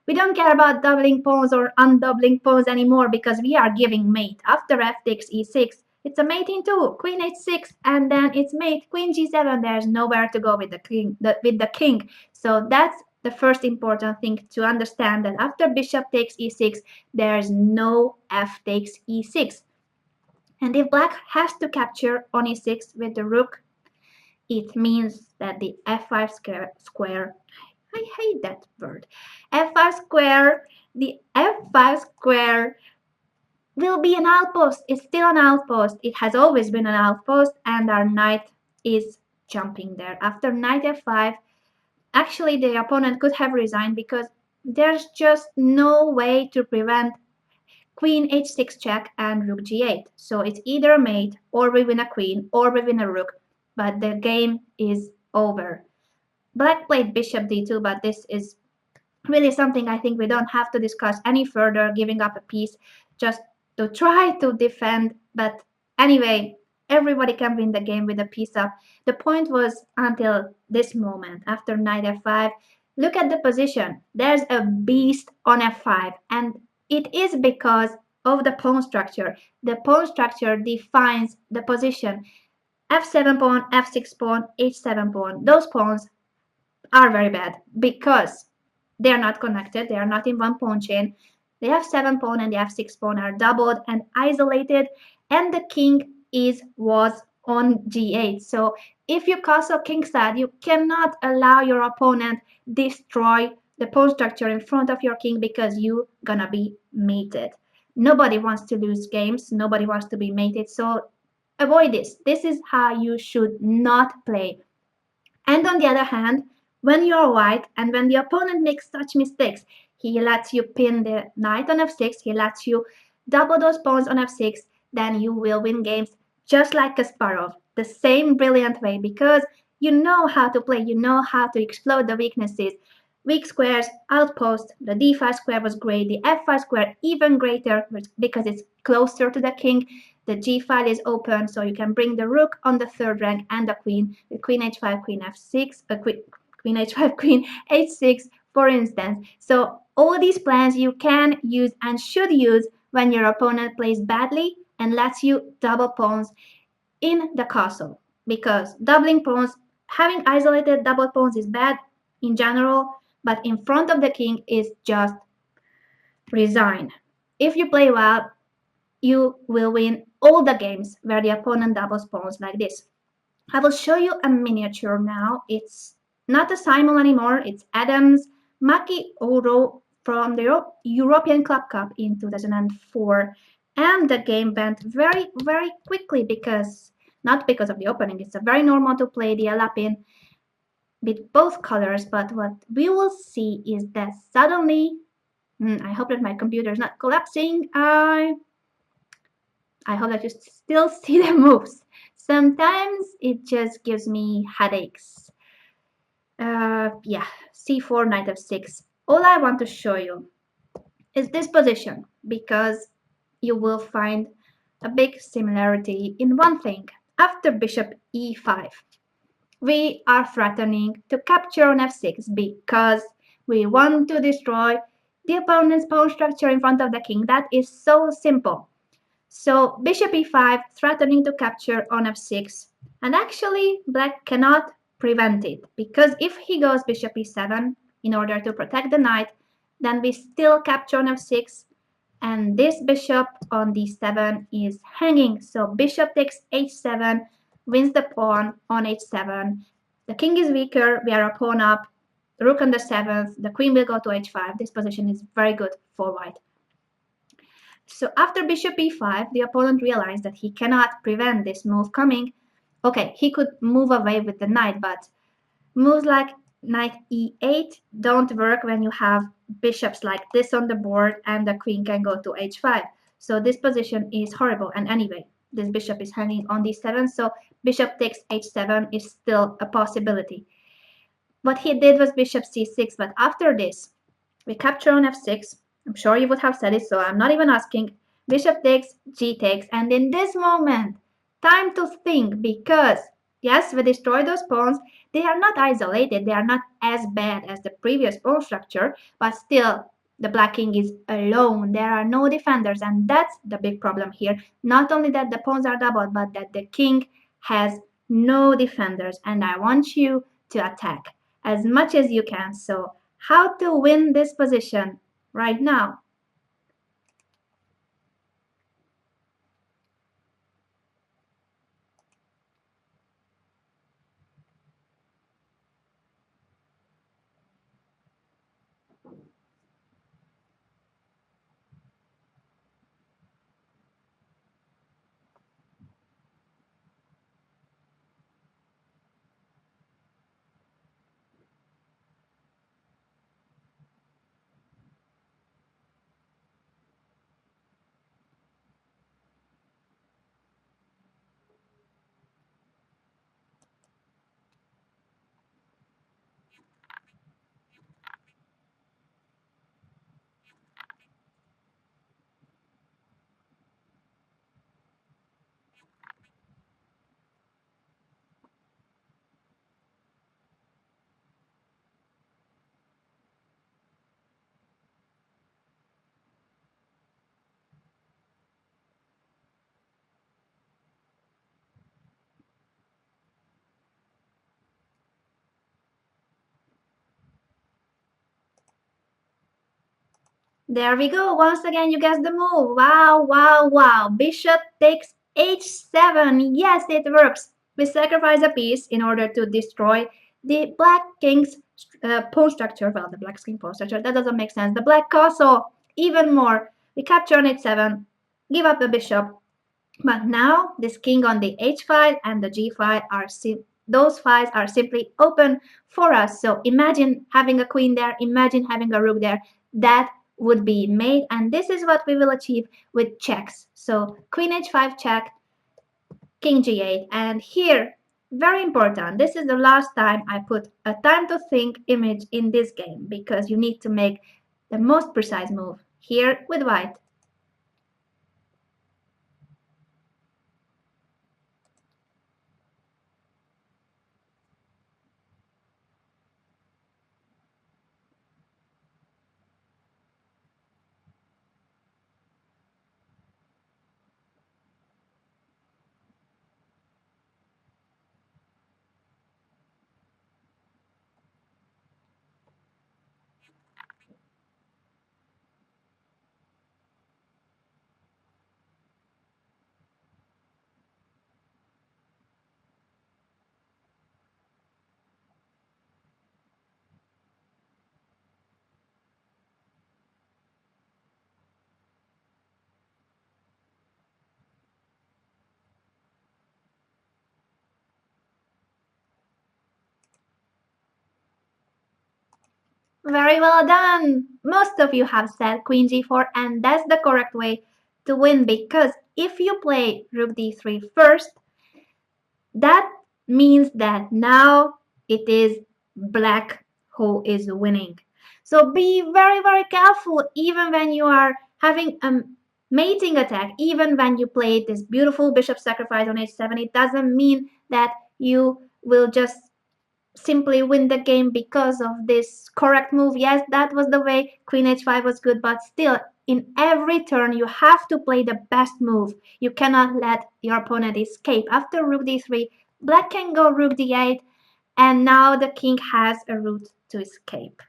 We don't care about doubling pawns or undoubling pawns anymore because we are giving mate. After f takes e6, it's a mating too. Queen h6 and then it's mate. Queen g7. There's nowhere to go with the king. So that's the first important thing to understand, that after bishop takes e6, there's no f takes e6. And if black has to capture on e6 with the rook, it means that the f5 square, I hate that word, f5 square, the f5 square will be an outpost. It's still an outpost. It has always been an outpost, and our knight is jumping there. After knight f5, actually the opponent could have resigned because there's just no way to prevent queen h6 check and rook g8. So it's either a mate, or we win a queen, or we win a rook, but the game is over. Black played bishop d2, but this is really something I think we don't have to discuss any further, giving up a piece just to try to defend. But anyway, everybody can win the game with a piece up. The point was, until this moment, after knight f5, look at the position. There's a beast on f5, and it is because of the pawn structure. The pawn structure defines the position. f7 pawn, f6 pawn, h7 pawn. Those pawns are very bad because they are not connected. They are not in one pawn chain. They have 7 pawn and they have 6 pawn are doubled and isolated, and the king was on g8. So if you castle kingside, you cannot allow your opponent destroy the pawn structure in front of your king because you gonna be mated. Nobody wants to lose games. Nobody wants to be mated. So avoid this. This is how you should not play. And on the other hand, when you're white and when the opponent makes such mistakes, he lets you pin the knight on f6, he lets you double those pawns on f6, then you will win games just like Kasparov, the same brilliant way, because you know how to play, you know how to explode the weaknesses. Weak squares, outpost, the d5 square was great, the f5 square even greater because it's closer to the king. The g file is open, so you can bring the rook on the third rank and the queen with queen h5, queen f6, queen h5, queen h6, for instance. So all these plans you can use and should use when your opponent plays badly and lets you double pawns in the castle. Because doubling pawns, having isolated double pawns is bad in general, but in front of the king is just resign. If you play well, you will win all the games where the opponent doubles pawns like this. I will show you a miniature now. It's not a Simon anymore, it's Adam's Maki Oro from the European Club Cup in 2004. And the game went very, very quickly because, not because of the opening, it's a very normal to play the Alapin with both colors, but what we will see is that suddenly, I hope that my computer is not collapsing. I hope that you still see the moves. Sometimes it just gives me headaches. Yeah, c4, knight f6. All I want to show you is this position because you will find a big similarity in one thing. After bishop e5, we are threatening to capture on f6 because we want to destroy the opponent's pawn structure in front of the king. That is so simple. So bishop e5 threatening to capture on f6, and actually black cannot prevent it because if he goes bishop e7 in order to protect the knight, then we still capture on f6, and this bishop on d7 is hanging. So bishop takes h7, wins the pawn on h7. The king is weaker, we are a pawn up, the rook on the 7th, the queen will go to h5. This position is very good for white. So after bishop e5, the opponent realized that he cannot prevent this move coming. Okay, he could move away with the knight, but moves like knight e8 don't work when you have bishops like this on the board and the queen can go to h5. So this position is horrible. And anyway, this bishop is hanging on d7, so bishop takes h7 is still a possibility. What he did was bishop c6, but after this, we capture on f6. I'm sure you would have said it, so I'm not even asking. Bishop takes, g takes, and in this moment, time to think because, yes, we destroy those pawns. They are not isolated, they are not as bad as the previous pawn structure, but still, the black king is alone. There are no defenders, and that's the big problem here. Not only that the pawns are doubled, but that the king has no defenders, and I want you to attack as much as you can. So how to win this position right now? There we go. Once again, you guessed the move. Wow, wow, wow. Bishop takes h7. Yes, it works. We sacrifice a piece in order to destroy the black king's pawn structure. Well, the black king pawn structure. That doesn't make sense. The black castle. Even more. We capture on h7. Give up the bishop. But now this king on the h file and the g file are those files are simply open for us. So imagine having a queen there, imagine having a rook there. That would be made, and this is what we will achieve with checks. So queen h5 check, king g8, and here, very important, this is the last time I put a time to think image in this game because you need to make the most precise move here with white. Very well done! Most of you have said queen g4, and that's the correct way to win because if you play rook d3 first, that means that now it is black who is winning. So be very, very careful even when you are having a mating attack, even when you play this beautiful bishop sacrifice on h7, it doesn't mean that you will just simply win the game because of this correct move. Yes, that was the way. Queen h5 was good, but still, in every turn, you have to play the best move. You cannot let your opponent escape. After rook d3, black can go rook d8, and now the king has a route to escape.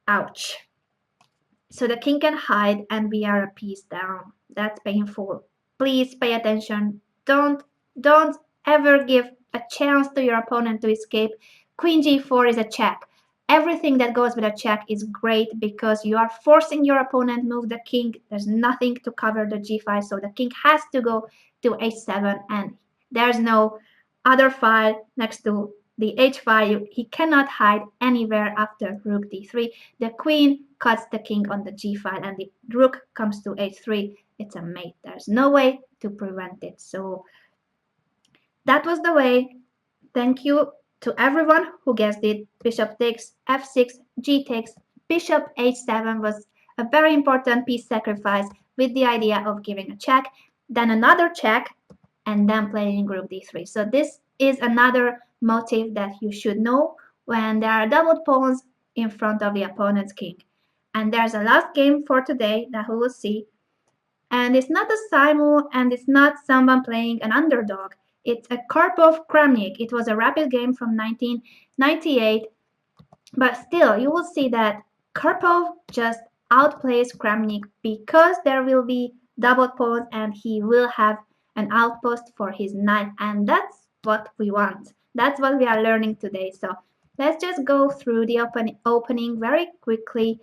Ouch. So the king can hide, and we are a piece down. That's painful. Please pay attention. Don't ever give a chance to your opponent to escape. Queen g4 is a check. Everything that goes with a check is great because you are forcing your opponent to move the king. There's nothing to cover the g5, so the king has to go to h7, and there's no other file next to the h file. He cannot hide anywhere after rook d3. The queen cuts the king on the g file, and the rook comes to h3. It's a mate. There's no way to prevent it. So that was the way. Thank you to everyone who guessed it. Bishop takes f6, g takes, bishop h7 was a very important piece sacrifice with the idea of giving a check, then another check, and then playing rook d3. So this is another motive that you should know when there are doubled pawns in front of the opponent's king. And there's a last game for today that we will see. And it's not a simul, and it's not someone playing an underdog. It's a Karpov Kramnik. It was a rapid game from 1998. But still, you will see that Karpov just outplays Kramnik because there will be double pawns and he will have an outpost for his knight. And that's what we want. That's what we are learning today. So let's just go through the opening very quickly.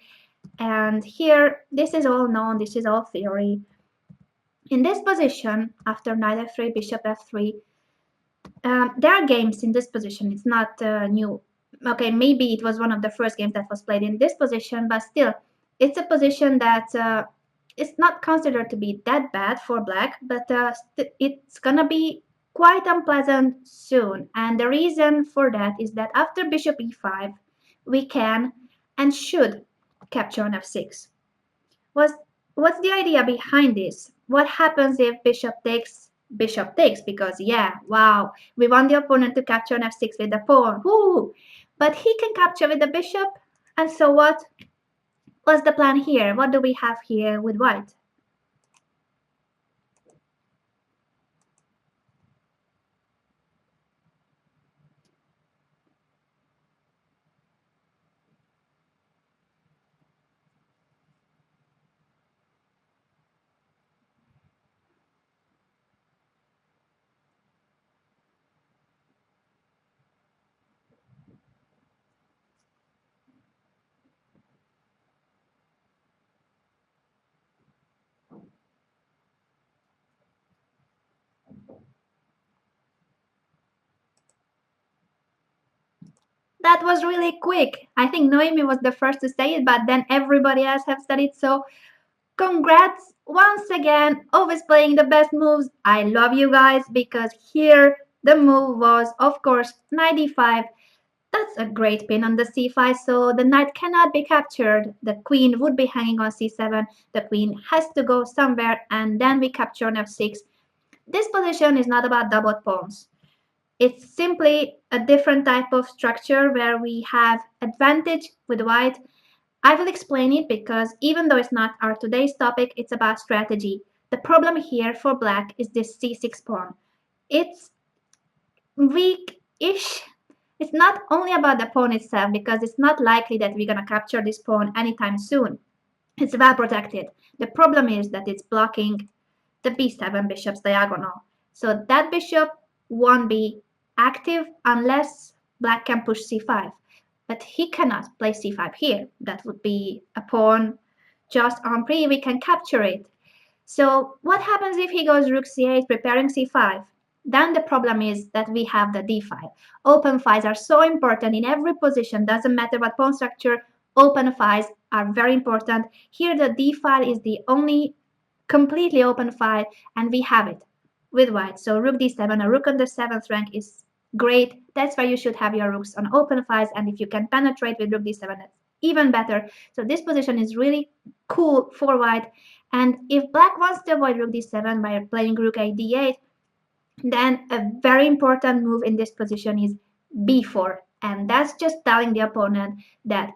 And here, this is all known, this is all theory. In this position, after knight f3, bishop f3, there are games in this position. It's not new. Okay, maybe it was one of the first games that was played in this position, but still, it's a position that is not considered to be that bad for black, but it's gonna be quite unpleasant soon. And the reason for that is that after bishop e5, we can and should capture on f6. What's, what's the idea behind this? What happens if bishop takes? Bishop takes because yeah, wow, we want the opponent to capture on f6 with the pawn. Woo! But he can capture with the bishop. And so what? What's the plan here? What do we have here with white? That was really quick. I think Noemi was the first to say it, but then everybody else have said it. So congrats once again, always playing the best moves. I love you guys because here the move was, of course, knight d5. That's a great pin on the c5, so the knight cannot be captured. The queen would be hanging on c7. The queen has to go somewhere, and then we capture on f6. This position is not about double pawns. It's simply a different type of structure where we have advantage with white. I will explain it because even though it's not our today's topic, it's about strategy. The problem here for black is this c6 pawn. It's weak-ish. It's not only about the pawn itself because it's not likely that we're gonna capture this pawn anytime soon. It's well protected. The problem is that it's blocking the b7 bishop's diagonal. So that bishop won't be active unless black can push c5. But he cannot play c5 here. That would be a pawn just on pre. We can capture it. So what happens if he goes rook c8 preparing c5? Then the problem is that we have the d file. Open files are so important in every position, doesn't matter what pawn structure, open files are very important. Here the d file is the only completely open file and we have it with white. So rook d7, a rook on the 7th rank is great. That's why you should have your rooks on open files, and if you can penetrate with rook d7, that's even better. So this position is really cool for white. And if black wants to avoid rook d7 by playing rook a d8, then a very important move in this position is b4. And that's just telling the opponent that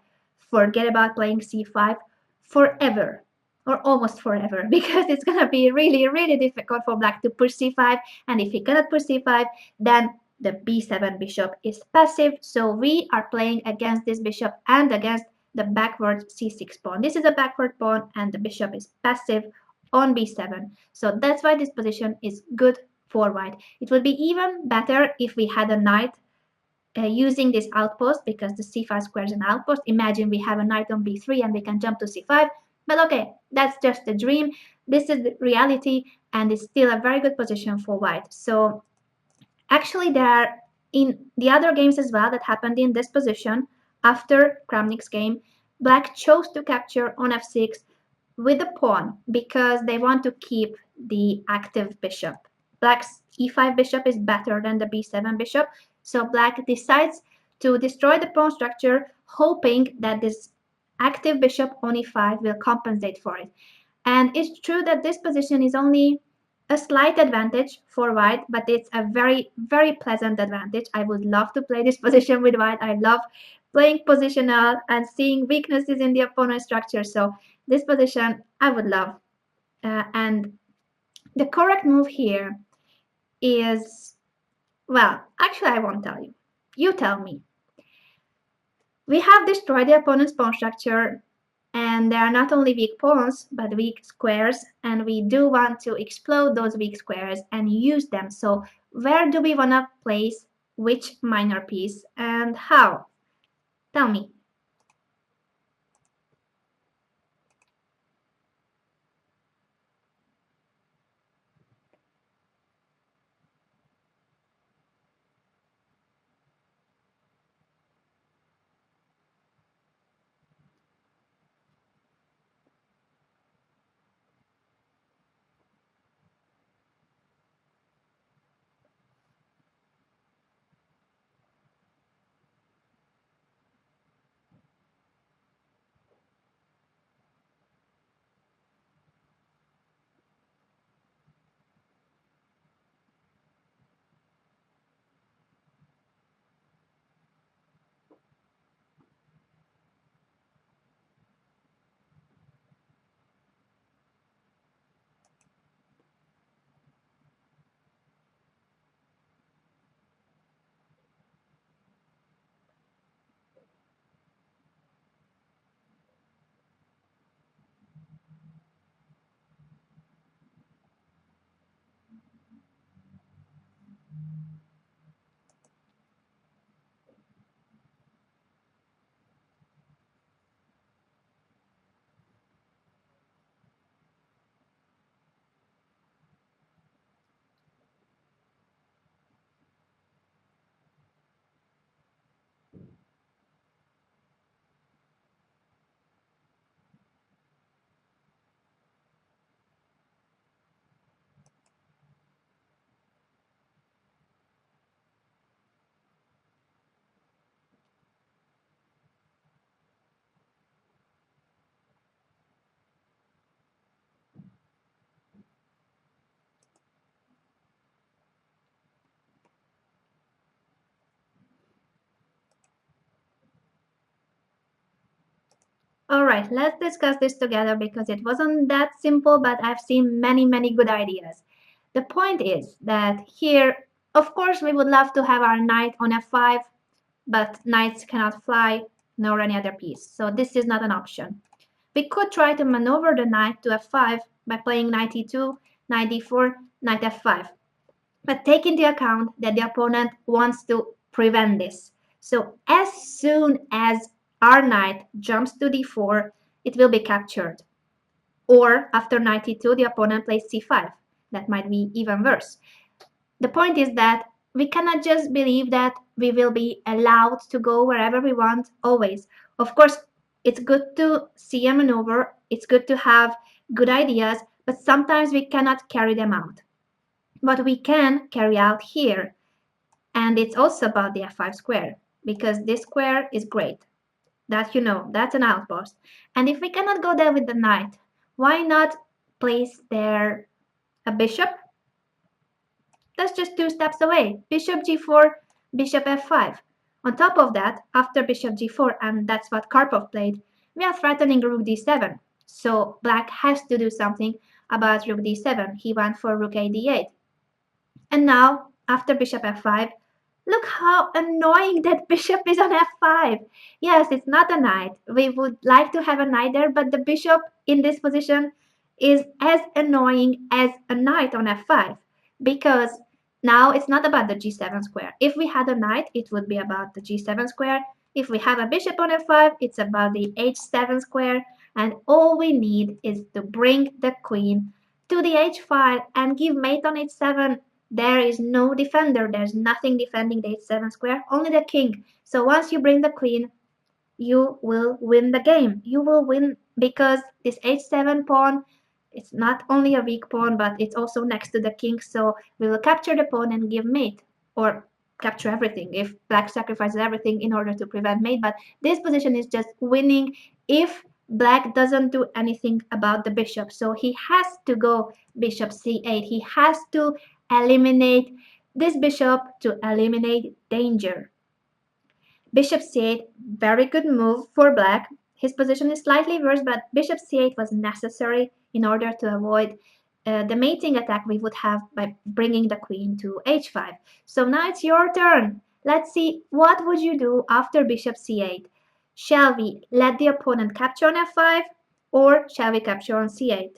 forget about playing c5 forever or almost forever because it's going to be really, really difficult for black to push c5. And if he cannot push c5, then the b7 bishop is passive. So we are playing against this bishop and against the backward c6 pawn. This is a backward pawn and the bishop is passive on b7. So that's why this position is good for white. It would be even better if we had a knight using this outpost because the c5 square is an outpost. Imagine we have a knight on b3 and we can jump to c5. But okay, that's just a dream. This is the reality and it's still a very good position for white. So actually there are in the other games as well that happened in this position after Kramnik's game, black chose to capture on f6 with the pawn because they want to keep the active bishop. Black's e5 bishop is better than the b7 bishop, so black decides to destroy the pawn structure, hoping that this active bishop on e5 will compensate for it. And it's true that this position is only a slight advantage for white, but it's a very, very pleasant advantage. I would love to play this position with white. I love playing positional and seeing weaknesses in the opponent's structure. So this position I would love. And the correct move here is, well, actually I won't tell you. You tell me. We have destroyed the opponent's pawn structure, and there are not only weak pawns, but weak squares, and we do want to explode those weak squares and use them. So where do we want to place which minor piece and how? Tell me. Alright, let's discuss this together because it wasn't that simple, but I've seen many good ideas. The point is that here, of course, we would love to have our knight on f5, but knights cannot fly, nor any other piece, so this is not an option. We could try to maneuver the knight to f5 by playing knight e2, knight d4, knight f5. But take into account that the opponent wants to prevent this. So as soon as our knight jumps to d4, it will be captured. Or after knight e2, the opponent plays c5. That might be even worse. The point is that we cannot just believe that we will be allowed to go wherever we want always. Of course, it's good to see a maneuver, it's good to have good ideas, but sometimes we cannot carry them out. What we can carry out here, and it's also about the f5 square, because this square is great. That you know, that's an outpost. And if we cannot go there with the knight, why not place there a bishop? That's just 2 steps away. Bishop g4, bishop f5. On top of that, after bishop g4, and that's what Karpov played, we are threatening rook d7. So black has to do something about rook d7. He went for rook a d8. And now, after bishop f5, look how annoying that bishop is on f5. Yes, it's not a knight. We would like to have a knight there, but the bishop in this position is as annoying as a knight on f5 because now it's not about the g7 square. If we had a knight, it would be about the g7 square. If we have a bishop on f5, it's about the h7 square. And all we need is to bring the queen to the h file and give mate on h7. There is no defender. There's nothing defending the h7 square, only the king. So once you bring the queen, you will win the game. You will win because this h7 pawn, it's not only a weak pawn, but it's also next to the king. So we will capture the pawn and give mate, or capture everything if black sacrifices everything in order to prevent mate. But this position is just winning if black doesn't do anything about the bishop. So he has to go bishop c8. He has to eliminate this bishop to eliminate danger. Bishop c8, very good move for black. His position is slightly worse, but bishop c8 was necessary in order to avoid the mating attack we would have by bringing the queen to h5. So now it's your turn. Let's see, what would you do after bishop c8? Shall we let the opponent capture on f5 or shall we capture on c8?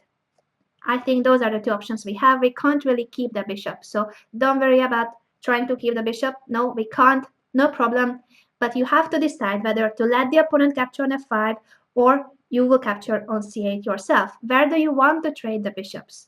I think those are the two options we have. We can't really keep the bishop, so don't worry about trying to keep the bishop. No, we can't, no problem. But you have to decide whether to let the opponent capture on f5 or you will capture on c8 yourself. Where do you want to trade the bishops?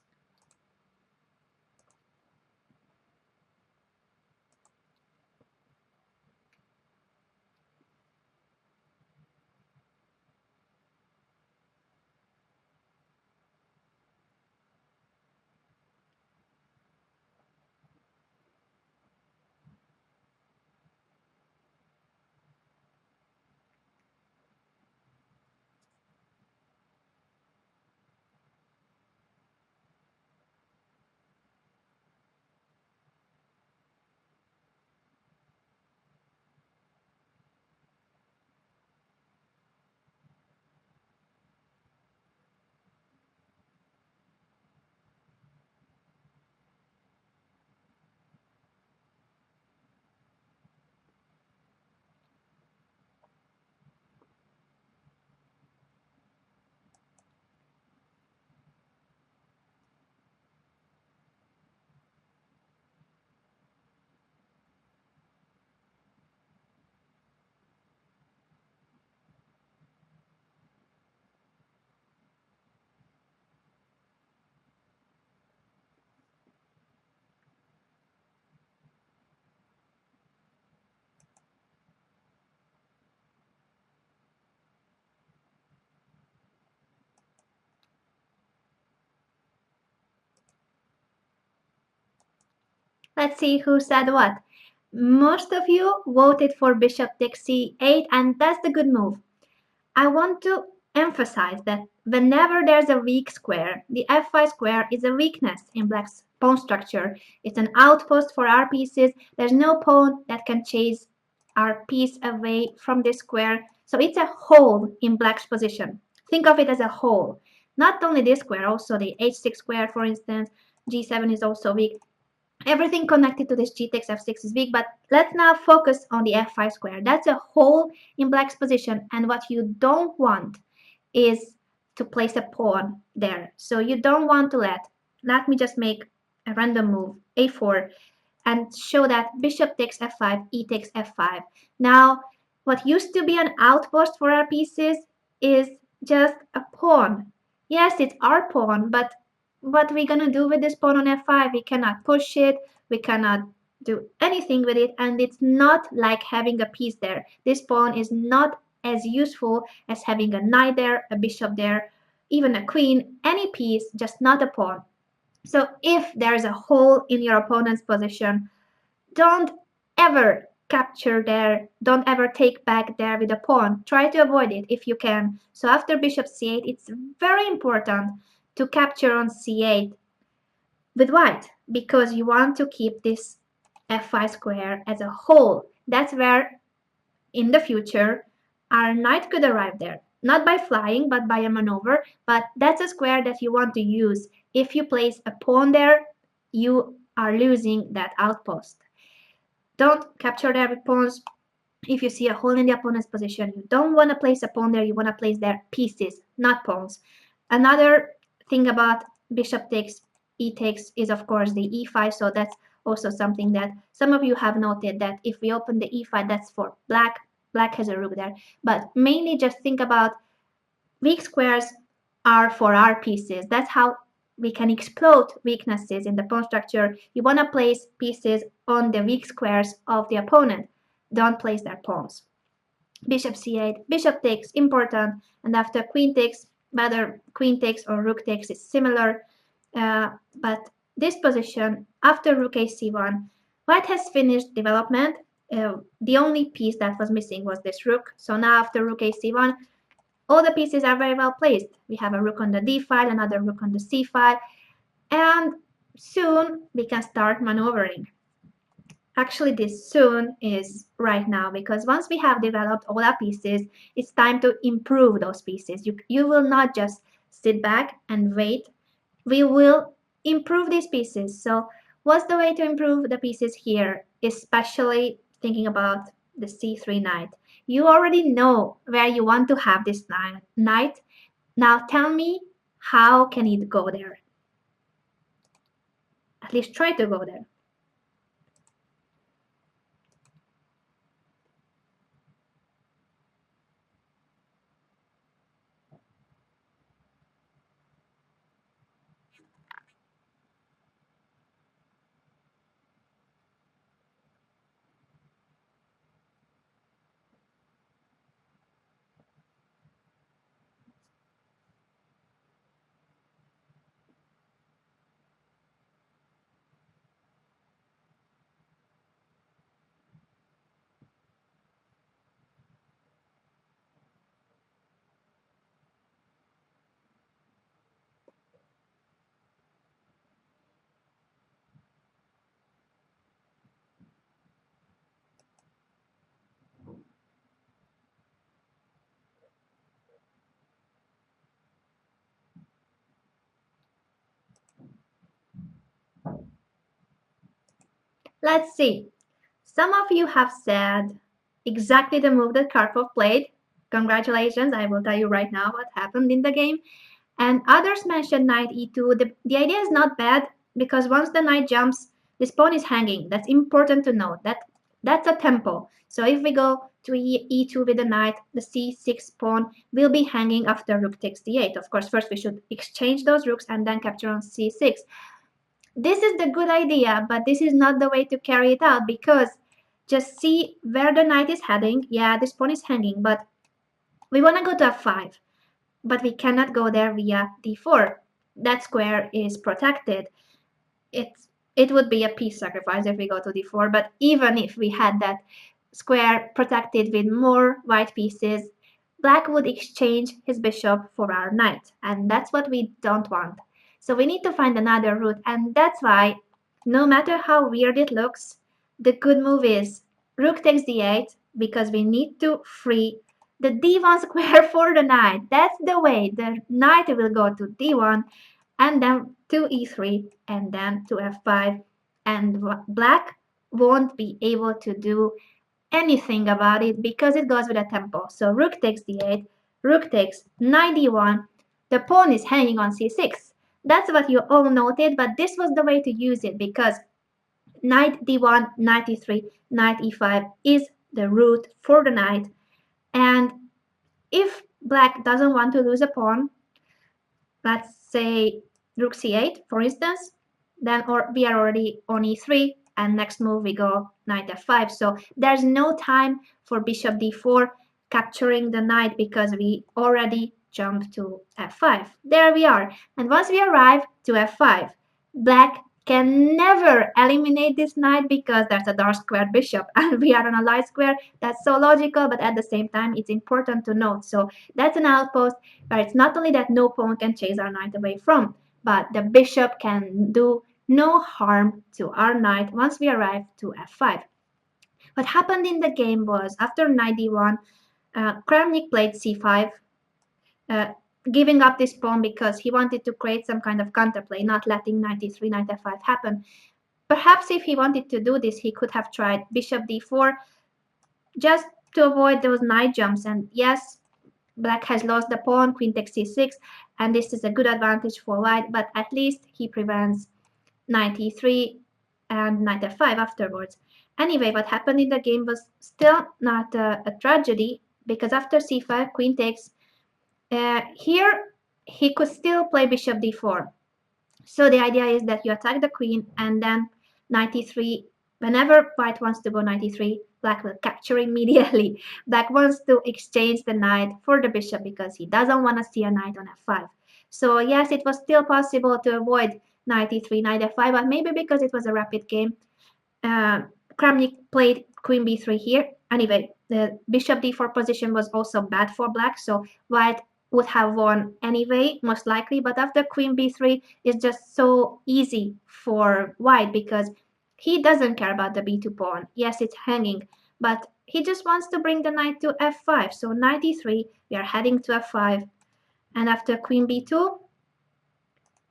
Let's see who said what. Most of you voted for bishop takes c8, and that's the good move. I want to emphasize that whenever there's a weak square, the f5 square is a weakness in black's pawn structure. It's an outpost for our pieces. There's no pawn that can chase our piece away from this square. So it's a hole in black's position. Think of it as a hole. Not only this square, also the h6 square, for instance, g7 is also weak. Everything connected to this g takes f6 is weak, but let's now focus on the f5 square. That's a hole in black's position, and what you don't want is to place a pawn there. So you don't want to let me just make a random move, a4, and show that bishop takes f5, e takes f5. Now, what used to be an outpost for our pieces is just a pawn. Yes, it's our pawn, but what we're gonna do with this pawn on f5? We cannot push it, we cannot do anything with it, and it's not like having a piece there. This pawn is not as useful as having a knight there, a bishop there, even a queen, any piece, just not a pawn. So if there's a hole in your opponent's position, don't ever capture there, don't ever take back there with a pawn. Try to avoid it if you can. So after bishop c8, it's very important to capture on c8 with white, because you want to keep this f5 square as a whole. That's where in the future our knight could arrive there. Not by flying, but by a maneuver. But that's a square that you want to use. If you place a pawn there, you are losing that outpost. Don't capture there with pawns. If you see a hole in the opponent's position, you don't want to place a pawn there, you want to place their pieces, not pawns. Another thing about bishop takes, e takes is of course the e5, so that's also something that some of you have noted, that if we open the e5, that's for black. Black has a rook there, but mainly just think about weak squares are for our pieces. That's how we can exploit weaknesses in the pawn structure. You want to place pieces on the weak squares of the opponent. Don't place their pawns. Bishop c8, bishop takes, important, and after queen takes, whether queen takes or rook takes is similar. But this position, after rook ac1, white has finished development. The only piece that was missing was this rook. So now after rook ac1, all the pieces are very well placed. We have a rook on the d file, another rook on the c file, and soon we can start maneuvering. Actually, this soon is right now, because once we have developed all our pieces, it's time to improve those pieces. You will not just sit back and wait. We will improve these pieces. So what's the way to improve the pieces here, especially thinking about the c3 knight? You already know where you want to have this knight. Now tell me, how can it go there? At least try to go there. Let's see. Some of you have said exactly the move that Karpov played. Congratulations, I will tell you right now what happened in the game. And others mentioned knight e2. The idea is not bad, because once the knight jumps, this pawn is hanging. That's important to note. That's a tempo. So if we go to e2 with the knight, the c6 pawn will be hanging after rook takes d8. Of course, first we should exchange those rooks and then capture on c6. This is the good idea, but this is not the way to carry it out, because just see where the knight is heading. Yeah, this pawn is hanging, but we want to go to f5, but we cannot go there via d4. That square is protected. It would be a piece sacrifice if we go to d4, but even if we had that square protected with more white pieces, black would exchange his bishop for our knight, and that's what we don't want. So we need to find another route, and that's why, no matter how weird it looks, the good move is rook takes d8, because we need to free the d1 square for the knight. That's the way. The knight will go to d1 and then to e3 and then to f5, and black won't be able to do anything about it because it goes with a tempo. So rook takes d8, rook takes knight d1, the pawn is hanging on c6. That's what you all noted, but this was the way to use it because knight d1, knight e3, knight e5 is the route for the knight. And if black doesn't want to lose a pawn, let's say rook c8 for instance, then we are already on e3 and next move we go knight f5. So there's no time for bishop d4 capturing the knight because we already jumped to f5. There we are. And once we arrive to f5, black can never eliminate this knight because there's a dark squared bishop and we are on a light square. That's so logical, but at the same time it's important to note. So that's an outpost where it's not only that no pawn can chase our knight away from, but the bishop can do no harm to our knight once we arrive to f5. What happened in the game was after knight d1, Kramnik played c5, uh, giving up this pawn because he wanted to create some kind of counterplay, not letting knight e3, knight f5 happen. Perhaps if he wanted to do this, he could have tried bishop d4 just to avoid those knight jumps. And yes, black has lost the pawn, queen takes c6, and this is a good advantage for white, but at least he prevents knight e3 and knight f5 afterwards. Anyway, what happened in the game was still not a tragedy, because after c5, queen takes, here he could still play bishop d4. So the idea is that you attack the queen and then knight e3. Whenever white wants to go knight e3, black will capture immediately. Black wants to exchange the knight for the bishop because he doesn't want to see a knight on f5. So yes, it was still possible to avoid knight e3, knight f5, but maybe because it was a rapid game, Kramnik played queen b3 here. Anyway, the bishop d4 position was also bad for black, so white would have won anyway, most likely, but after queen b3 it's just so easy for white because he doesn't care about the b2 pawn. Yes, it's hanging, but he just wants to bring the knight to f5. So knight e3, we are heading to f5, and after queen b2,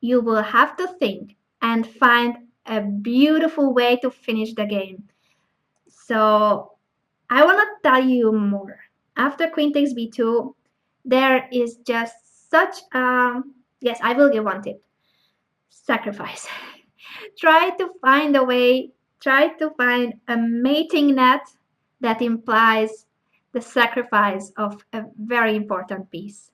you will have to think and find a beautiful way to finish the game. So I want to tell you more. After queen takes b2, there is just such yes, I will give one tip. Sacrifice. Try to find a way, try to find a mating net that implies the sacrifice of a very important piece.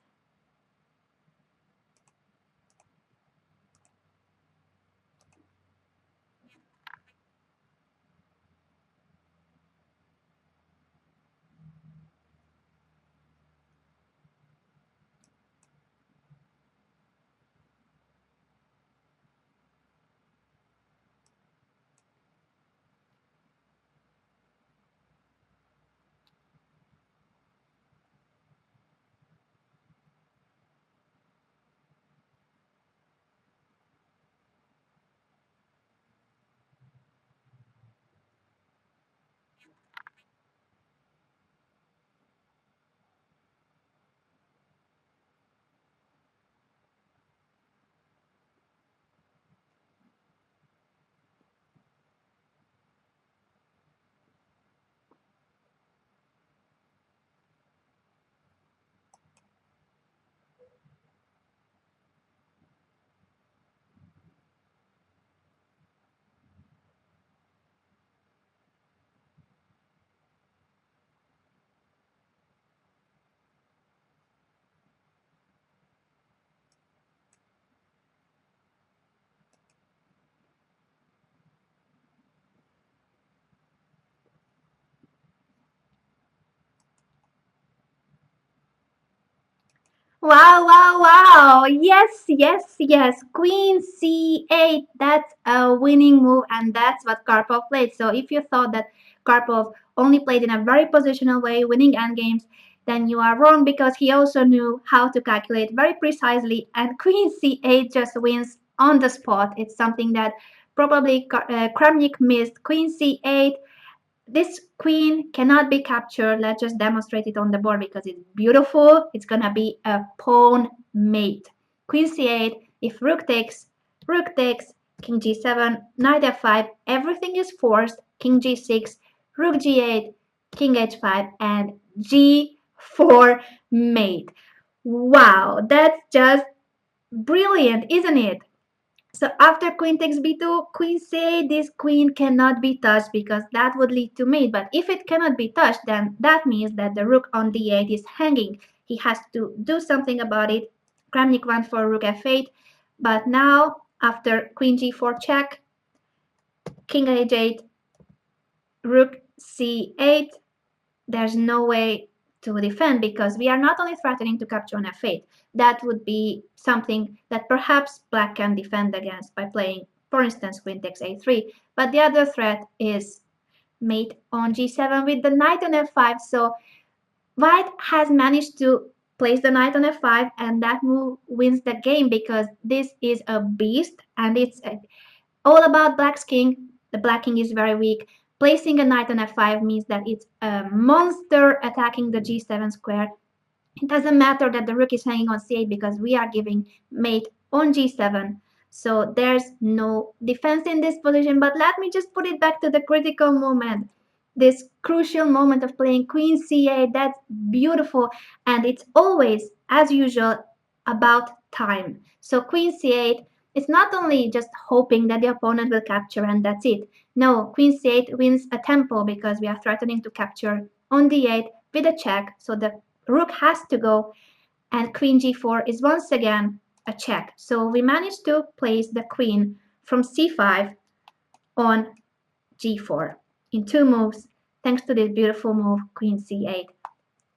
Wow, wow, wow. Yes, yes, yes. Queen c8. That's a winning move, and that's what Karpov played. So if you thought that Karpov only played in a very positional way, winning endgames, then you are wrong because he also knew how to calculate very precisely, and Queen c8 just wins on the spot. It's something that probably Kramnik missed. Queen c8 this queen cannot be captured. Let's just demonstrate it on the board because it's beautiful. It's gonna be a pawn mate. Queen c8, if rook takes, king g7, knight f5, everything is forced, king g6, rook g8, king h5, and g4 mate. Wow, that's just brilliant, isn't it? So after queen takes b2, queen c8, this queen cannot be touched because that would lead to mate. But if it cannot be touched, then that means that the rook on d8 is hanging. He has to do something about it. Kramnik went for rook f8. But now, after queen g4 check, king h8, rook c8, there's no way to defend because we are not only threatening to capture on f8, that would be something that perhaps black can defend against by playing, for instance, queen takes a3, but the other threat is mate on g7 with the knight on f5. So white has managed to place the knight on f5, and that move wins the game because this is a beast and it's all about black's king. The black king is very weak. Placing a knight on f5 means that it's a monster attacking the g7 square. It doesn't matter that the rook is hanging on c8 because we are giving mate on g7. So there's no defense in this position. But let me just put it back to the critical moment. This crucial moment of playing queen c8, that's beautiful. And it's always, as usual, about time. So queen c8, it's not only just hoping that the opponent will capture and that's it. No, queen c8 wins a tempo because we are threatening to capture on d8 with a check. So the rook has to go, and queen g4 is once again a check. So we managed to place the queen from c5 on g4 in 2 moves thanks to this beautiful move queen c8.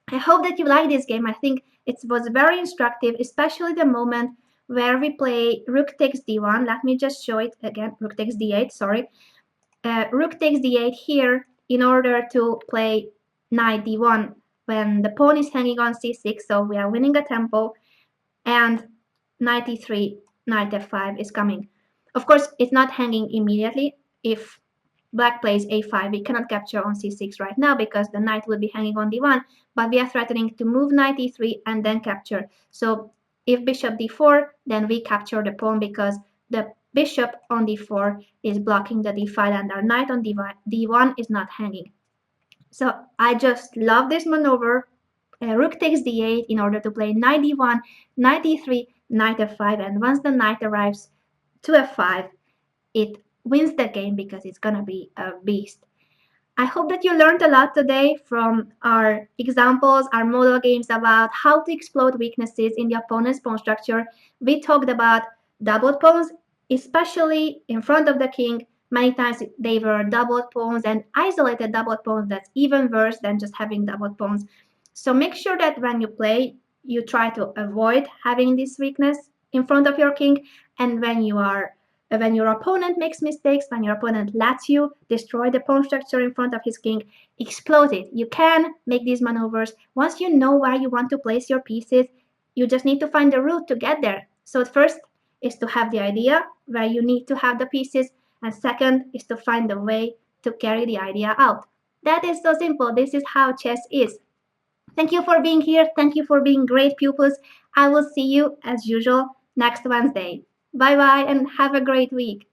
I hope that you like this game. I think it was very instructive, especially the moment where we play rook takes d1. Let me just show it again. Rook takes d8, sorry. Rook takes d8 here in order to play knight d1 when the pawn is hanging on c6, so we are winning a tempo, and knight e3, knight f5 is coming. Of course, it's not hanging immediately. If black plays a5, we cannot capture on c6 right now because the knight will be hanging on d1, but we are threatening to move knight e3 and then capture. So if bishop d4, then we capture the pawn because the bishop on d4 is blocking the d file and our knight on d1 is not hanging. So I just love this maneuver. Rook takes d8 in order to play knight d1, knight d3, knight f5, and once the knight arrives to f5, it wins the game because it's gonna be a beast. I hope that you learned a lot today from our examples, our model games about how to exploit weaknesses in the opponent's pawn structure. We talked about doubled pawns, especially in front of the king. Many times they were doubled pawns and isolated doubled pawns. That's even worse than just having doubled pawns. So make sure that when you play, you try to avoid having this weakness in front of your king. And when your opponent makes mistakes, when your opponent lets you destroy the pawn structure in front of his king, explode it. You can make these maneuvers. Once you know where you want to place your pieces, you just need to find the route to get there. So first is to have the idea where you need to have the pieces, and second is to find the way to carry the idea out. That is so simple. This is how chess is. Thank you for being here. Thank you for being great pupils. I will see you as usual next Wednesday. Bye bye and have a great week.